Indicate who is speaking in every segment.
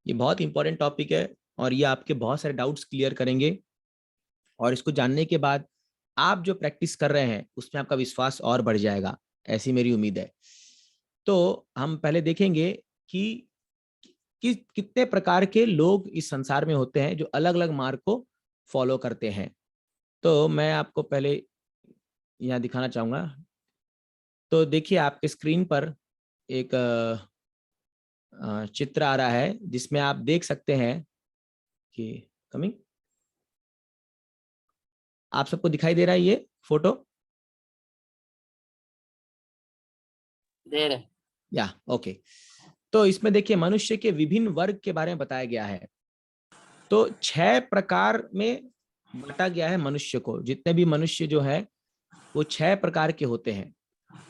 Speaker 1: ये बहुत important topic है और ये आपके बहुत सारे डाउट्स क्लियर करेंगे, और इसको जानने के बाद आप जो प्रैक्टिस कर रहे हैं उसमें आपका विश्वास और बढ़ जाएगा, ऐसी मेरी उम्मीद है। तो हम पहले देखेंगे कि कितने प्रकार के लोग इस संसार में होते हैं जो अलग अलग मार्ग को फॉलो करते हैं। तो मैं आपको पहले यहाँ दिखाना चाहूंगा। तो देखिए आपके स्क्रीन पर एक चित्र आ रहा है जिसमें आप देख सकते हैं कि कमिंग, आप सबको दिखाई दे रहा है ये फोटो?
Speaker 2: दे रहे
Speaker 1: या ओके। तो इसमें देखिए मनुष्य के विभिन्न वर्ग के बारे में बताया गया है। तो 6 प्रकार में बांटा गया है मनुष्य को। जितने भी मनुष्य जो है वो 6 प्रकार के होते हैं।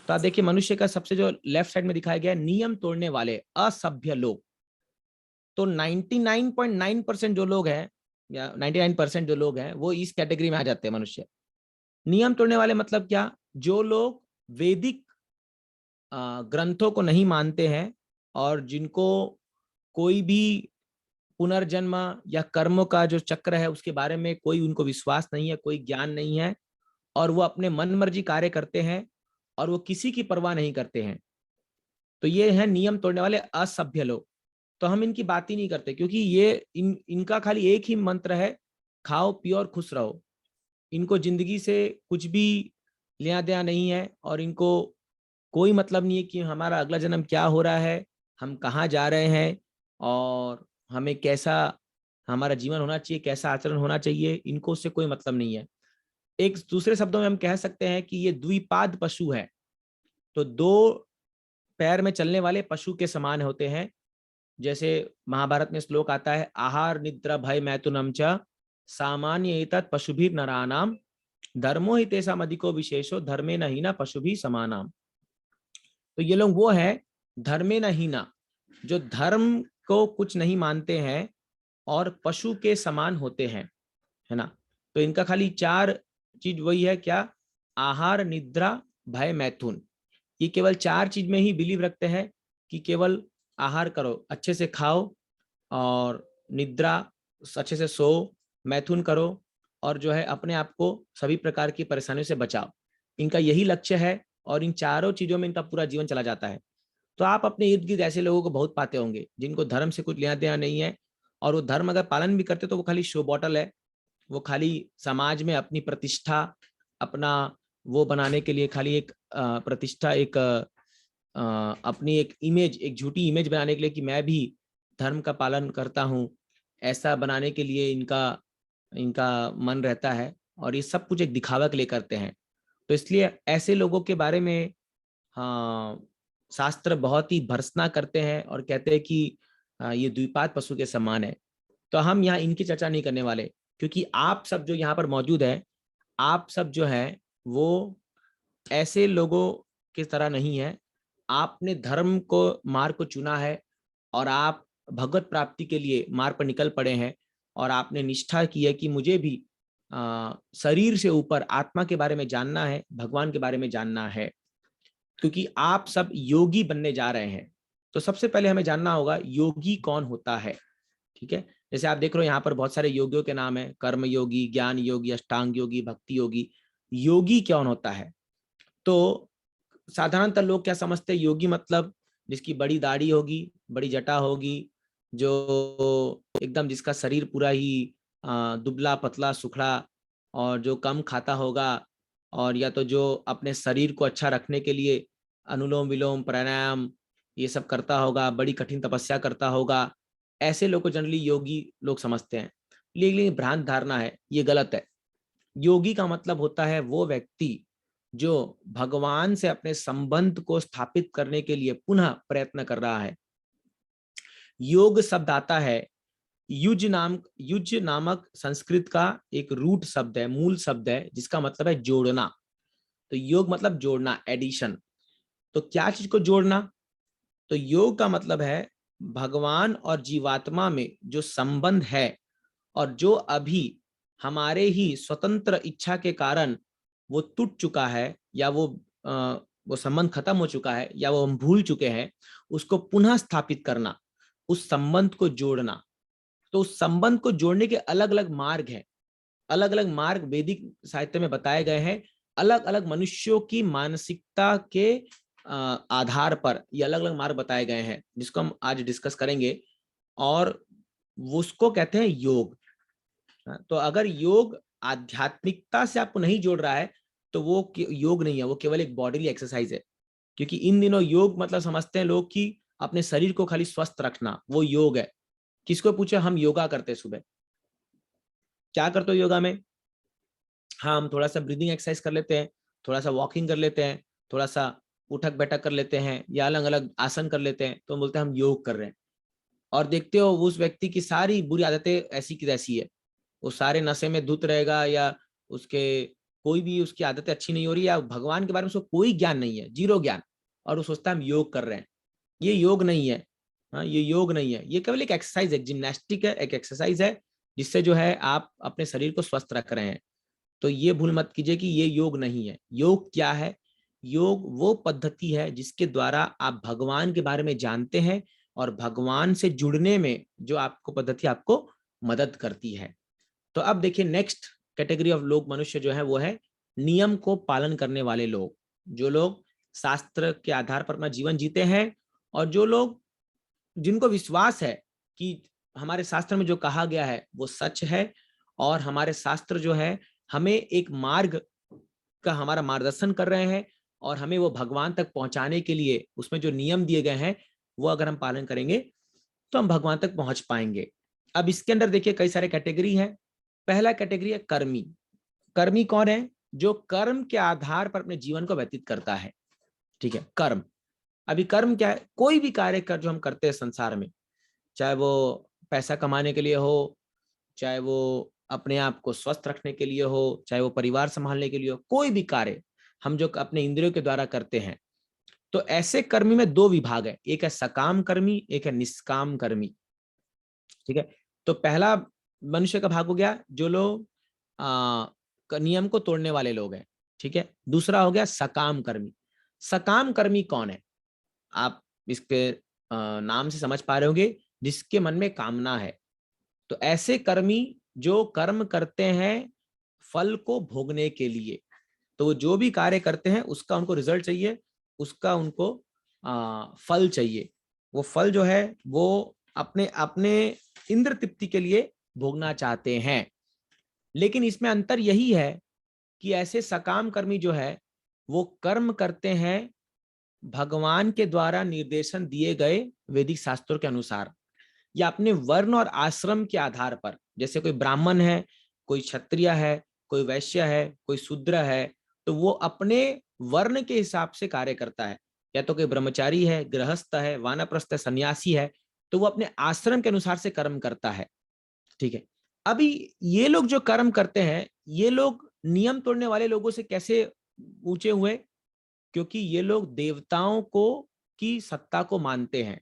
Speaker 1: तो आप देखिए मनुष्य का सबसे जो लेफ्ट साइड में दिखाया गया है, नियम तोड़ने वाले असभ्य लोग। तो 99.9% जो लोग हैं या 99% जो लोग हैं वो इस कैटेगरी में आ जाते हैं मनुष्य। नियम तोड़ने वाले मतलब क्या? जो लोग वैदिक ग्रंथों को नहीं मानते हैं और जिनको कोई भी पुनर्जन्म या कर्मों का जो चक्र है उसके बारे में कोई उनको विश्वास नहीं है, कोई ज्ञान नहीं है, और वो अपने मन मर्जी कार्य करते हैं और वो किसी की परवाह नहीं करते हैं। तो ये है नियम तोड़ने वाले असभ्य लोग। तो हम इनकी बात ही नहीं करते क्योंकि ये इनका खाली एक ही मंत्र है, खाओ पियो और खुश रहो। इनको जिंदगी से कुछ भी लेना देना नहीं है और इनको कोई मतलब नहीं है कि हमारा अगला जन्म क्या हो रहा है, हम कहाँ जा रहे हैं और हमें कैसा हमारा जीवन होना चाहिए, कैसा आचरण होना चाहिए। इनको उससे कोई मतलब नहीं है। एक दूसरे शब्दों में हम कह सकते हैं कि ये द्विपाद पशु है। तो 2 पैर में चलने वाले पशु के समान होते हैं। जैसे महाभारत में श्लोक आता है, आहार निद्रा भय मैथुनम च सामान्य एतत् पशुभिर नरानाम धर्मो हि तेषाम् अधिको विशेषो धर्मे न हीना पशुभिः समानाम। तो ये लोग वो है धर्मे न हीना, जो धर्म को कुछ नहीं मानते हैं और पशु के समान होते हैं, है ना। तो इनका खाली 4 चीज वही है, क्या? आहार निद्रा भय मैथुन। ये केवल 4 चीज में ही बिलीव रखते हैं कि केवल आहार करो, अच्छे से खाओ, और निद्रा अच्छे से सो, मैथुन करो, और जो है अपने आप को सभी प्रकार की परेशानियों से बचाओ। इनका यही लक्ष्य है और इन चारों चीजों में इनका पूरा जीवन चला जाता है। तो आप अपने इर्द गिर्द ऐसे लोगों को बहुत पाते होंगे जिनको धर्म से कुछ लेना देना नहीं है, और वो धर्म अगर पालन भी करते तो वो खाली शो बॉटल है। वो खाली समाज में अपनी प्रतिष्ठा, अपना वो बनाने के लिए खाली एक प्रतिष्ठा, एक अपनी एक इमेज, एक झूठी इमेज बनाने के लिए कि मैं भी धर्म का पालन करता हूँ, ऐसा बनाने के लिए इनका इनका मन रहता है। और ये सब कुछ एक दिखावा के लिए करते हैं। तो इसलिए ऐसे लोगों के बारे में हाँ शास्त्र बहुत ही भर्त्सना करते हैं और कहते हैं कि ये द्विपाद पशु के समान है। तो हम यहाँ इनकी चर्चा नहीं करने वाले, क्योंकि आप सब जो यहाँ पर मौजूद है, आप सब जो है वो ऐसे लोगों की तरह नहीं है। आपने धर्म को मार्ग को चुना है और आप भगवत प्राप्ति के लिए मार्ग पर निकल पड़े हैं, और आपने निष्ठा की है कि मुझे भी शरीर से ऊपर आत्मा के बारे में जानना है, भगवान के बारे में जानना है, क्योंकि आप सब योगी बनने जा रहे हैं। तो सबसे पहले हमें जानना होगा योगी कौन होता है। ठीक है, जैसे आप देख रहे हो यहाँ पर बहुत सारे योगियों के नाम है, कर्म योगी, ज्ञान योगी, अष्टांग योगी, भक्ति योगी। योगी कौन होता है? तो साधारणतः लोग क्या समझते हैं, योगी मतलब जिसकी बड़ी दाढ़ी होगी, बड़ी जटा होगी, जो एकदम जिसका शरीर पूरा ही दुबला पतला सुखड़ा, और जो कम खाता होगा, और या तो जो अपने शरीर को अच्छा रखने के लिए अनुलोम विलोम प्राणायाम ये सब करता होगा, बड़ी कठिन तपस्या करता होगा। ऐसे लोग को जनरली योगी लोग समझते हैं। लेकिन भ्रांत धारणा है, ये गलत है। योगी का मतलब होता है वो व्यक्ति जो भगवान से अपने संबंध को स्थापित करने के लिए पुनः प्रयत्न कर रहा है। योग शब्द आता है युज नामक संस्कृत का एक रूट शब्द है, मूल शब्द है, जिसका मतलब है जोड़ना। तो योग मतलब जोड़ना, एडिशन। तो क्या चीज को जोड़ना? तो योग का मतलब है भगवान और जीवात्मा में जो संबंध है, और जो अभी हमारे ही स्वतंत्र इच्छा के कारण वो टूट चुका है, या वो संबंध खत्म हो चुका है, या वो हम भूल चुके हैं, उसको पुनः स्थापित करना। उस संबंध को जोड़ना। तो उस संबंध को जोड़ने के अलग अलग मार्ग हैं, अलग अलग मार्ग वैदिक साहित्य में बताए गए हैं। अलग अलग मनुष्यों की मानसिकता के आधार पर ये अलग अलग मार्ग बताए गए हैं, जिसको हम आज डिस्कस करेंगे। और उसको कहते हैं योग। तो अगर योग आध्यात्मिकता से आपको नहीं जोड़ रहा है तो वो योग नहीं है, वो केवल एक बॉडीली एक्सरसाइज है। क्योंकि इन दिनों योग मतलब समझते हैं लोग कि अपने शरीर को खाली स्वस्थ रखना, वो योग है। किसको पूछे, हम योगा करते हैं सुबह, क्या करते हो योगा में? हाँ, हम थोड़ा सा ब्रीदिंग एक्सरसाइज कर लेते हैं, थोड़ा सा वॉकिंग कर लेते हैं, थोड़ा सा उठक बैठक कर लेते हैं, या अलग अलग आसन कर लेते हैं, तो हम बोलते हैं हम योग कर रहे हैं। और देखते हो उस व्यक्ति की सारी बुरी आदतें ऐसी की तैसी है, वो सारे नशे में धुत रहेगा, या उसके कोई भी उसकी आदतें अच्छी नहीं हो रही, या भगवान के बारे में उसको कोई ज्ञान नहीं है, जीरो ज्ञान, और वो सोचता है हम योग कर रहे हैं। ये योग नहीं है। हाँ, ये योग नहीं है, ये केवल एक एक्सरसाइज है, जिम्नास्टिक है, एक एक्सरसाइज है, जिससे जो है आप अपने शरीर को स्वस्थ रख रहे हैं। तो ये भूल मत कीजिए कि ये योग नहीं है। योग क्या है? योग वो पद्धति है जिसके द्वारा आप भगवान के बारे में जानते हैं, और भगवान से जुड़ने में जो आपको पद्धति आपको मदद करती है। तो अब देखिए, नेक्स्ट कैटेगरी ऑफ लोग, मनुष्य जो है वो है नियम को पालन करने वाले लोग। जो लोग शास्त्र के आधार पर अपना जीवन जीते हैं, और जो लोग, जिनको विश्वास है कि हमारे शास्त्र में जो कहा गया है वो सच है, और हमारे शास्त्र जो है हमें एक मार्ग का हमारा मार्गदर्शन कर रहे हैं, और हमें वो भगवान तक पहुंचाने के लिए उसमें जो नियम दिए गए हैं वो अगर हम पालन करेंगे तो हम भगवान तक पहुंच पाएंगे। अब इसके अंदर देखिए कई सारे कैटेगरी हैं। पहला कैटेगरी है कर्मी। कर्मी कौन है? जो कर्म के आधार पर अपने जीवन को व्यतीत करता है। ठीक है, कर्म। अभी कर्म क्या है? कोई भी कार्य कर जो हम करते हैं संसार में, चाहे वो पैसा कमाने के लिए हो, चाहे वो अपने आप को स्वस्थ रखने के लिए हो, चाहे वो परिवार संभालने के लिए हो, कोई भी कार्य हम जो अपने इंद्रियों के द्वारा करते हैं, तो ऐसे कर्मी में दो विभाग है, एक है सकाम कर्मी, एक है निष्काम कर्मी। ठीक है, तो पहला मनुष्य का भाग हो गया जो लोग नियम को तोड़ने वाले लोग हैं। ठीक है, दूसरा हो गया सकाम कर्मी। सकाम कर्मी कौन है? आप इसके नाम से समझ पा रहे होंगे, जिसके मन में कामना है। तो ऐसे कर्मी जो कर्म करते हैं फल को भोगने के लिए, तो वो जो भी कार्य करते हैं उसका उनको रिजल्ट चाहिए, उसका उनको फल चाहिए। वो फल जो है वो अपने अपने इंद्र तृप्ति के लिए भोगना चाहते हैं। लेकिन इसमें अंतर यही है कि ऐसे सकाम कर्मी जो है वो कर्म करते हैं भगवान के द्वारा निर्देशन दिए गए वैदिक शास्त्रों के अनुसार, या अपने वर्ण और आश्रम के आधार पर। जैसे कोई ब्राह्मण है, कोई क्षत्रिय है, कोई वैश्य है, कोई शूद्र है, तो वो अपने वर्ण के हिसाब से कार्य करता है। या तो कोई ब्रह्मचारी है, गृहस्थ है, वानप्रस्थ है, सन्यासी है, तो वो अपने आश्रम के अनुसार से कर्म करता है। ठीक है, अभी ये लोग जो कर्म करते हैं, ये लोग नियम तोड़ने वाले लोगों से कैसे ऊंचे हुए? क्योंकि ये लोग देवताओं को की सत्ता को मानते हैं।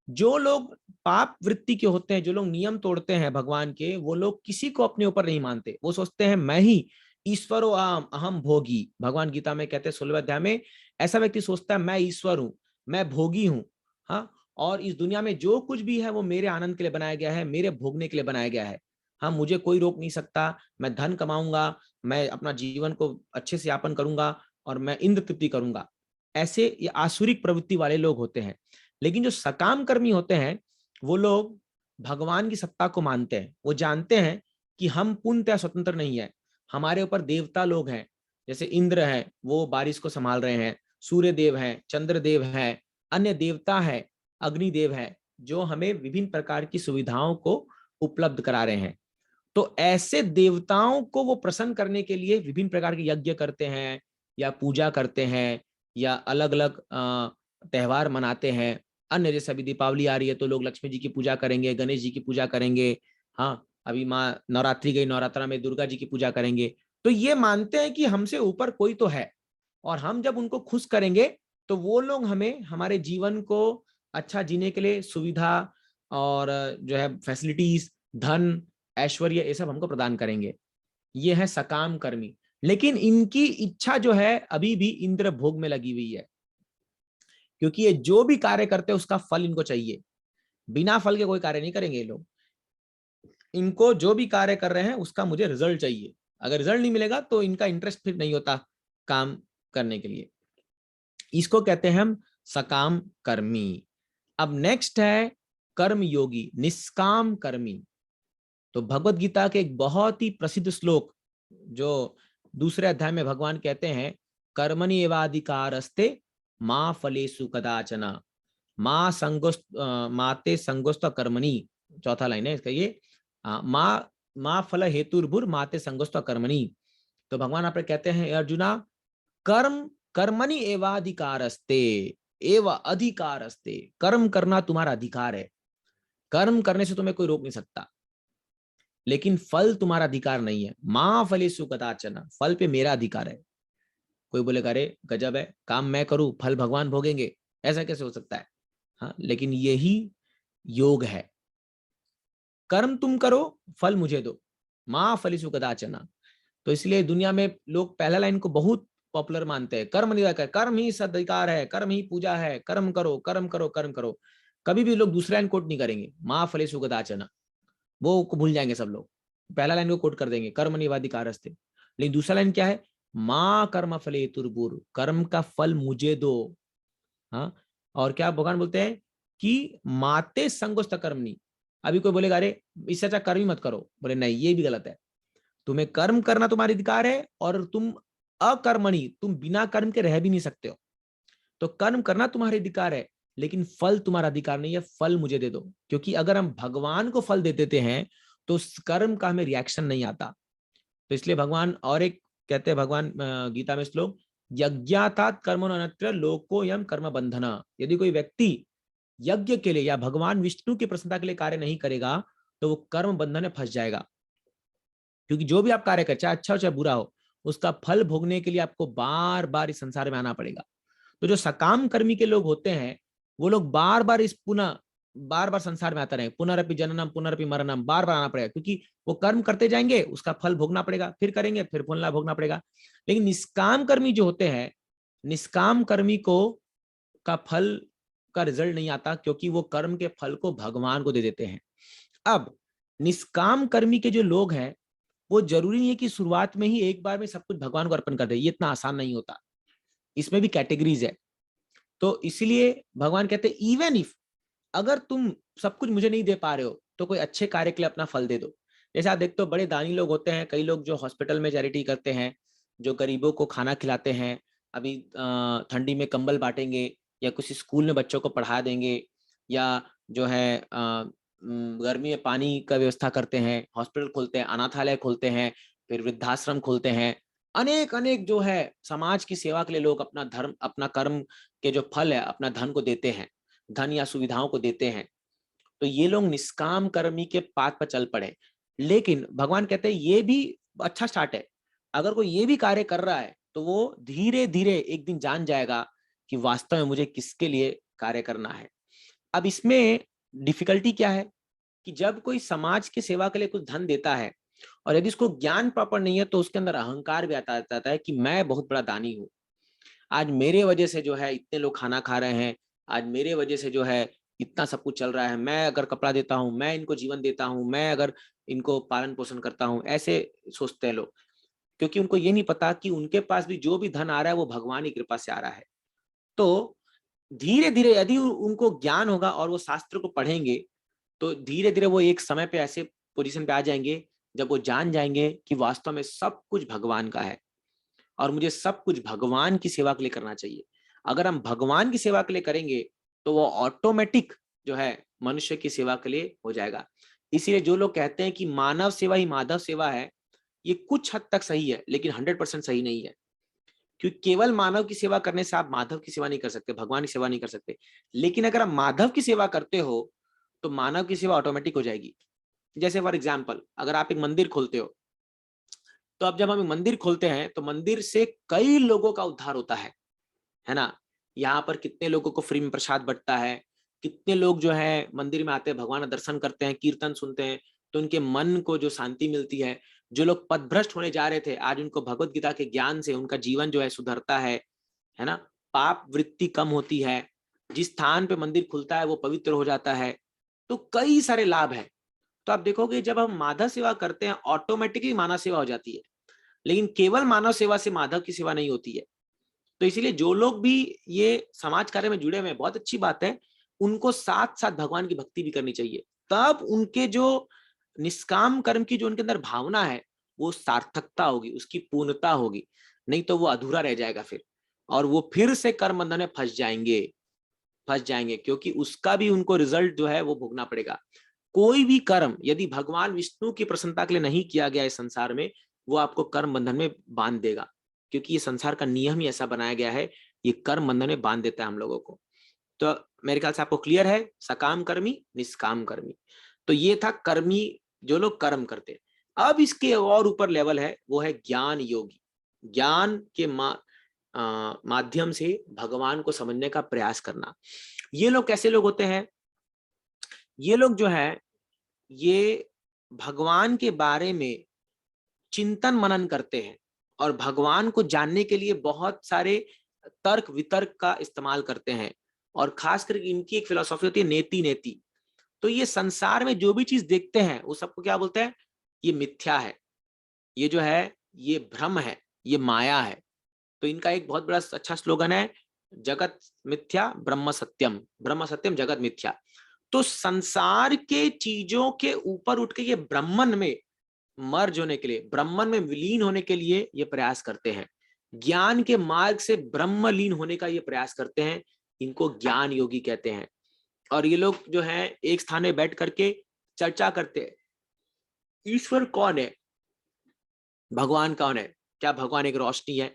Speaker 1: जो लोग पाप वृत्ति के होते हैं, जो लोग नियम तोड़ते हैं भगवान के, वो लोग किसी को अपने ऊपर नहीं मानते। वो सोचते हैं मैं ही ईश्वरो अहम भोगी। भगवान गीता में कहते हैं 16वें अध्याय में, ऐसा व्यक्ति सोचता है मैं ईश्वर हूं, मैं भोगी हूं। हाँ, और इस दुनिया में जो कुछ भी है वो मेरे आनंद के लिए बनाया गया है, मेरे भोगने के लिए बनाया गया है। हाँ, मुझे कोई रोक नहीं सकता, मैं धन कमाऊंगा, मैं अपना जीवन को अच्छे से यापन करूंगा, और मैं इंद्र तृप्ति करूंगा। ऐसे ये आसुरिक प्रवृत्ति वाले लोग होते हैं। लेकिन जो सकाम कर्मी होते हैं वो लोग भगवान की सत्ता को मानते हैं। वो जानते हैं कि हम पूर्णतः स्वतंत्र नहीं है, हमारे ऊपर देवता लोग हैं। जैसे इंद्र है, वो बारिश को संभाल रहे हैं, सूर्य देव हैं, चंद्र देव हैं, अन्य देवता है, अग्निदेव है, जो हमें विभिन्न प्रकार की सुविधाओं को उपलब्ध करा रहे हैं। तो ऐसे देवताओं को वो प्रसन्न करने के लिए विभिन्न प्रकार के यज्ञ करते हैं, या पूजा करते हैं, या अलग अलग त्योहार मनाते हैं। अन्य जैसे अभी दीपावली आ रही है तो लोग लक्ष्मी जी की पूजा करेंगे, गणेश जी की पूजा करेंगे। हाँ, अभी माँ नवरात्रि गई, नवरात्रा में दुर्गा जी की पूजा करेंगे। तो ये मानते हैं कि हमसे ऊपर कोई तो है, और हम जब उनको खुश करेंगे तो वो लोग हमें हमारे जीवन को अच्छा जीने के लिए सुविधा और जो है फैसिलिटीज, धन, ऐश्वर्य, ये सब हमको प्रदान करेंगे। ये है सकाम कर्मी। लेकिन इनकी इच्छा जो है अभी भी इंद्र भोग में लगी हुई है, क्योंकि ये जो भी कार्य करते हैं उसका फल इनको चाहिए। बिना फल के कोई कार्य नहीं करेंगे ये लोग। इनको जो भी कार्य कर रहे हैं उसका मुझे रिजल्ट चाहिए। अगर रिजल्ट नहीं मिलेगा तो इनका इंटरेस्ट फिर नहीं होता काम करने के लिए। इसको कहते हैं हम सकाम कर्मी। अब नेक्स्ट है कर्म योगी, निष्काम कर्मी। तो भगवत गीता के एक बहुत ही प्रसिद्ध श्लोक जो दूसरे अध्याय में भगवान कहते हैं, कर्मणि एवाधिकारस्ते मां फलेषु कदाचन मां संगोस्त माते संगोस्त कर्मणि। चौथा लाइन है इसका ये, मां फल हेतुर्भुर माते संगोस्त कर्मणि। तो भगवान आप कहते हैं अर्जुना, कर्म कर्मणि एवाधिकारस्ते, एव अधिकारस्ते, कर्म करना तुम्हारा अधिकार है। कर्म करने से तुम्हें कोई रोक नहीं सकता, लेकिन फल तुम्हारा अधिकार नहीं है। मां फलेषु कदाचन, फल पे मेरा अधिकार है। कोई बोलेगा अरे गजब है, काम मैं करूं फल भगवान भोगेंगे, ऐसा कैसे हो सकता है? हाँ, लेकिन यही योग है। कर्म तुम करो, फल मुझे दो, मां फलेषु कदाचन। तो इसलिए दुनिया में लोग पहला लाइन को बहुत पॉपुलर मानते हैं, कर्म निराकर, कर्म ही सदधिकार है, कर्म ही पूजा है, कर्म करो कर्म करो कर्म करो। कभी भी लोग दूसरा लाइन कोट नहीं करेंगे, मां फलेषु कदाचन, वो को भूल जाएंगे सब लोग। पहला लाइन को कोट कर देंगे, कर्म निवाधिकारस्ते। लेकिन दूसरा लाइन क्या है, मां कर्म फले तुर्बुर, कर्म का फल मुझे दो। हाँ, और क्या भगवान बोलते हैं कि माते संगोस्त कर्मणी। अभी कोई बोलेगा अरे इससे अच्छा कर्म ही मत करो, बोले नहीं ये भी गलत है। तुम्हें कर्म करना तुम्हारा अधिकार है, और तुम अकर्मणी, तुम बिना कर्म के रह भी नहीं सकते हो। तो कर्म करना तुम्हारा अधिकार है, लेकिन फल तुम्हारा अधिकार नहीं है, फल मुझे दे दो। क्योंकि अगर हम भगवान को फल दे देते हैं तो उस कर्म का हमें रिएक्शन नहीं आता। तो इसलिए भगवान और एक कहते हैं, भगवान गीता में श्लोक, यज्ञातात कर्मणो अन्यत्र लोको यम कर्म बंधना। यदि कोई व्यक्ति यज्ञ के लिए या भगवान विष्णु की प्रसन्नता के लिए कार्य नहीं करेगा तो वो कर्म बंधन में फंस जाएगा। क्योंकि जो भी आप कार्य करें, चाहे अच्छा हो चाहे बुरा हो, उसका फल भोगने के लिए आपको बार बार इस संसार में आना पड़ेगा। तो जो सकाम कर्मी के लोग होते हैं, वो लोग बार बार इस पुनः बार बार संसार में आते रहे, पुनरअपि जननम पुनरअपि मरणम, बार बार आना पड़ेगा। क्योंकि वो कर्म करते जाएंगे, उसका फल भोगना पड़ेगा, फिर करेंगे फिर फल भोगना पड़ेगा। लेकिन निष्काम कर्मी जो होते हैं, निष्काम कर्मी को का फल का रिजल्ट नहीं आता, क्योंकि वो कर्म के फल को भगवान को दे देते हैं। अब निष्काम कर्मी के जो लोग हैं, वो जरूरी नहीं है कि शुरुआत में ही एक बार में सब कुछ भगवान को अर्पण कर दे, ये इतना आसान नहीं होता। इसमें भी कैटेगरीज है। तो इसलिए भगवान कहते हैं इवन इफ, अगर तुम सब कुछ मुझे नहीं दे पा रहे हो तो कोई अच्छे कार्य के लिए अपना फल दे दो। जैसे आप देखते हो बड़े दानी लोग होते हैं, कई लोग जो हॉस्पिटल में चैरिटी करते हैं, जो गरीबों को खाना खिलाते हैं, अभी ठंडी में कंबल बांटेंगे, या किसी स्कूल में बच्चों को पढ़ा देंगे, या जो है गर्मी में पानी का व्यवस्था करते हैं, हॉस्पिटल खोलते हैं, अनाथालय खोलते हैं, फिर वृद्धाश्रम खोलते हैं। अनेक अनेक जो है समाज की सेवा के लिए लोग अपना धर्म, अपना कर्म के जो फल है, अपना धन को देते हैं, धन या सुविधाओं को देते हैं। तो ये लोग निष्काम कर्मी के पाथ पर चल पड़े। लेकिन भगवान कहते हैं ये भी अच्छा स्टार्ट है। अगर कोई ये भी कार्य कर रहा है तो वो धीरे धीरे एक दिन जान जाएगा कि वास्तव में मुझे किसके लिए कार्य करना है। अब इसमें डिफिकल्टी क्या है कि जब कोई समाज की सेवा के लिए कुछ धन देता है, और यदि उसको ज्ञान प्रॉपर नहीं है, तो उसके अंदर अहंकार भी आता जाता है कि मैं बहुत बड़ा दानी हूँ, आज मेरे वजह से जो है इतने लोग खाना खा रहे हैं, आज मेरे वजह से जो है इतना सब कुछ चल रहा है, मैं अगर कपड़ा देता हूँ, मैं इनको जीवन देता हूँ, मैं अगर इनको पालन पोषण करता हूँ, ऐसे सोचते हैं लोग। क्योंकि उनको ये नहीं पता कि उनके पास भी जो भी धन आ रहा है वो भगवान की कृपा से आ रहा है। तो धीरे धीरे यदि उनको ज्ञान होगा और वो शास्त्र को पढ़ेंगे, तो धीरे धीरे वो एक समय पे ऐसे पोजीशन पे आ जाएंगे जब वो जान जाएंगे कि वास्तव में सब कुछ भगवान का है, और मुझे सब कुछ भगवान की सेवा के लिए करना चाहिए। अगर हम भगवान की सेवा के लिए करेंगे तो वो ऑटोमेटिक जो है मनुष्य की सेवा के लिए हो जाएगा। इसीलिए जो लोग कहते हैं कि मानव सेवा ही माधव सेवा है, ये कुछ हद तक सही है, लेकिन 100% सही नहीं है। क्योंकि केवल मानव की सेवा करने से आप माधव की सेवा नहीं कर सकते, भगवान की सेवा नहीं कर सकते। लेकिन अगर आप माधव की सेवा करते हो तो मानव की सेवा ऑटोमेटिक हो जाएगी। जैसे फॉर एग्जाम्पल, अगर आप एक मंदिर खोलते हो, तो अब जब हम एक मंदिर खोलते हैं तो मंदिर से कई लोगों का उद्धार होता है ना। यहाँ पर कितने लोगों को फ्री में प्रसाद बंटता है, कितने लोग जो है मंदिर में आते हैं, भगवान का दर्शन करते हैं, कीर्तन सुनते हैं, तो उनके मन को जो शांति मिलती है। जो लोग पथभ्रष्ट होने जा रहे थे, आज उनको भगवत गीता के ज्ञान से उनका जीवन जो है सुधरता है ना। पाप वृत्ति कम होती है, जिस स्थान पे मंदिर खुलता है वो पवित्र हो जाता है। तो कई सारे लाभ है। तो आप देखोगे जब हम माधव सेवा करते हैं ऑटोमेटिकली मानव सेवा हो जाती है, लेकिन केवल मानव सेवा से माधव की सेवा नहीं होती है। तो इसीलिए जो लोग भी ये समाज कार्य में जुड़े हुए हैं, बहुत अच्छी बात है, उनको साथ साथ भगवान की भक्ति भी करनी चाहिए। तब उनके जो निष्काम कर्म की जो उनके अंदर भावना है वो सार्थकता होगी, उसकी पूर्णता होगी। नहीं तो वो अधूरा रह जाएगा फिर, और वो फिर से कर्म बंधन में फंस जाएंगे, क्योंकि उसका भी उनको रिजल्ट जो है वो भोगना पड़ेगा। कोई भी कर्म यदि भगवान विष्णु की प्रसन्नता के लिए नहीं किया गया इस संसार में, वो आपको कर्म बंधन में बांध देगा, क्योंकि ये संसार का नियम ही ऐसा बनाया गया है, ये कर्म बंधन में बांध देता है हम लोगों को। तो मेरे ख्याल से आपको क्लियर है, सकाम कर्मी निष्काम कर्मी। तो ये था कर्मी, जो लोग कर्म करते हैं। अब इसके और ऊपर लेवल है, वो है ज्ञान योगी। ज्ञान के माध्यम से भगवान को समझने का प्रयास करना। ये लोग कैसे लोग होते हैं? ये लोग जो है ये भगवान के बारे में चिंतन मनन करते हैं और भगवान को जानने के लिए बहुत सारे तर्क वितर्क का इस्तेमाल करते हैं। और खास करके इनकी एक फिलॉसफी होती है नेति नेति। तो ये संसार में जो भी चीज देखते हैं वो सबको क्या बोलते हैं? ये मिथ्या है, ये जो है ये भ्रम है, ये माया है। तो इनका एक बहुत बड़ा अच्छा स्लोगन है, जगत मिथ्या ब्रह्म सत्यम जगत मिथ्या। तो संसार के चीजों के ऊपर उठ के ये ब्रह्मन में मर्ज होने के लिए, ब्रह्मन में विलीन होने के लिए ये प्रयास करते हैं। ज्ञान के मार्ग से ब्रह्मलीन होने का ये प्रयास करते हैं। इनको ज्ञान योगी कहते हैं। और ये लोग जो है एक स्थान में बैठ करके चर्चा करते हैं, ईश्वर कौन है, भगवान कौन है, क्या भगवान एक रोशनी है,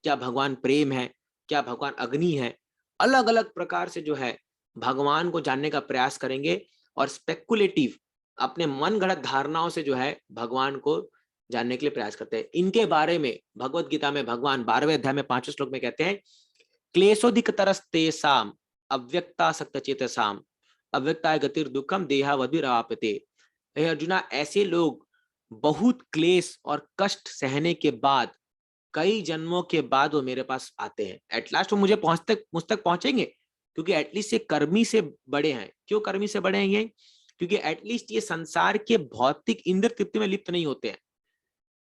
Speaker 1: क्या भगवान प्रेम है, क्या भगवान अग्नि है। अलग अलग प्रकार से जो है भगवान को जानने का प्रयास करेंगे और स्पेकुलेटिव अपने मन गढ़ंत धारणाओं से जो है भगवान को जानने के लिए प्रयास करते हैं। इनके बारे में भगवत गीता में भगवान 12वें अध्याय में 5वें श्लोक में कहते हैं, क्लेशोधिक तरस्तेषाम अव्यक्तासक्त चेतसाम अव्यक्ताय गतिर दुखम देहावधिरापते। हे अर्जुना, ऐसे लोग बहुत क्लेश और कष्ट सहने के बाद, कई जन्मों के बाद वो मेरे पास आते हैं। एट लास्ट वो मुझ तक पहुंचेंगे, क्योंकि एटलीस्ट ये कर्मी से बड़े हैं। क्यों कर्मी से बड़े हैं ये? क्योंकि एटलीस्ट ये संसार के भौतिक इंद्र तृप्ति में लिप्त नहीं होते हैं।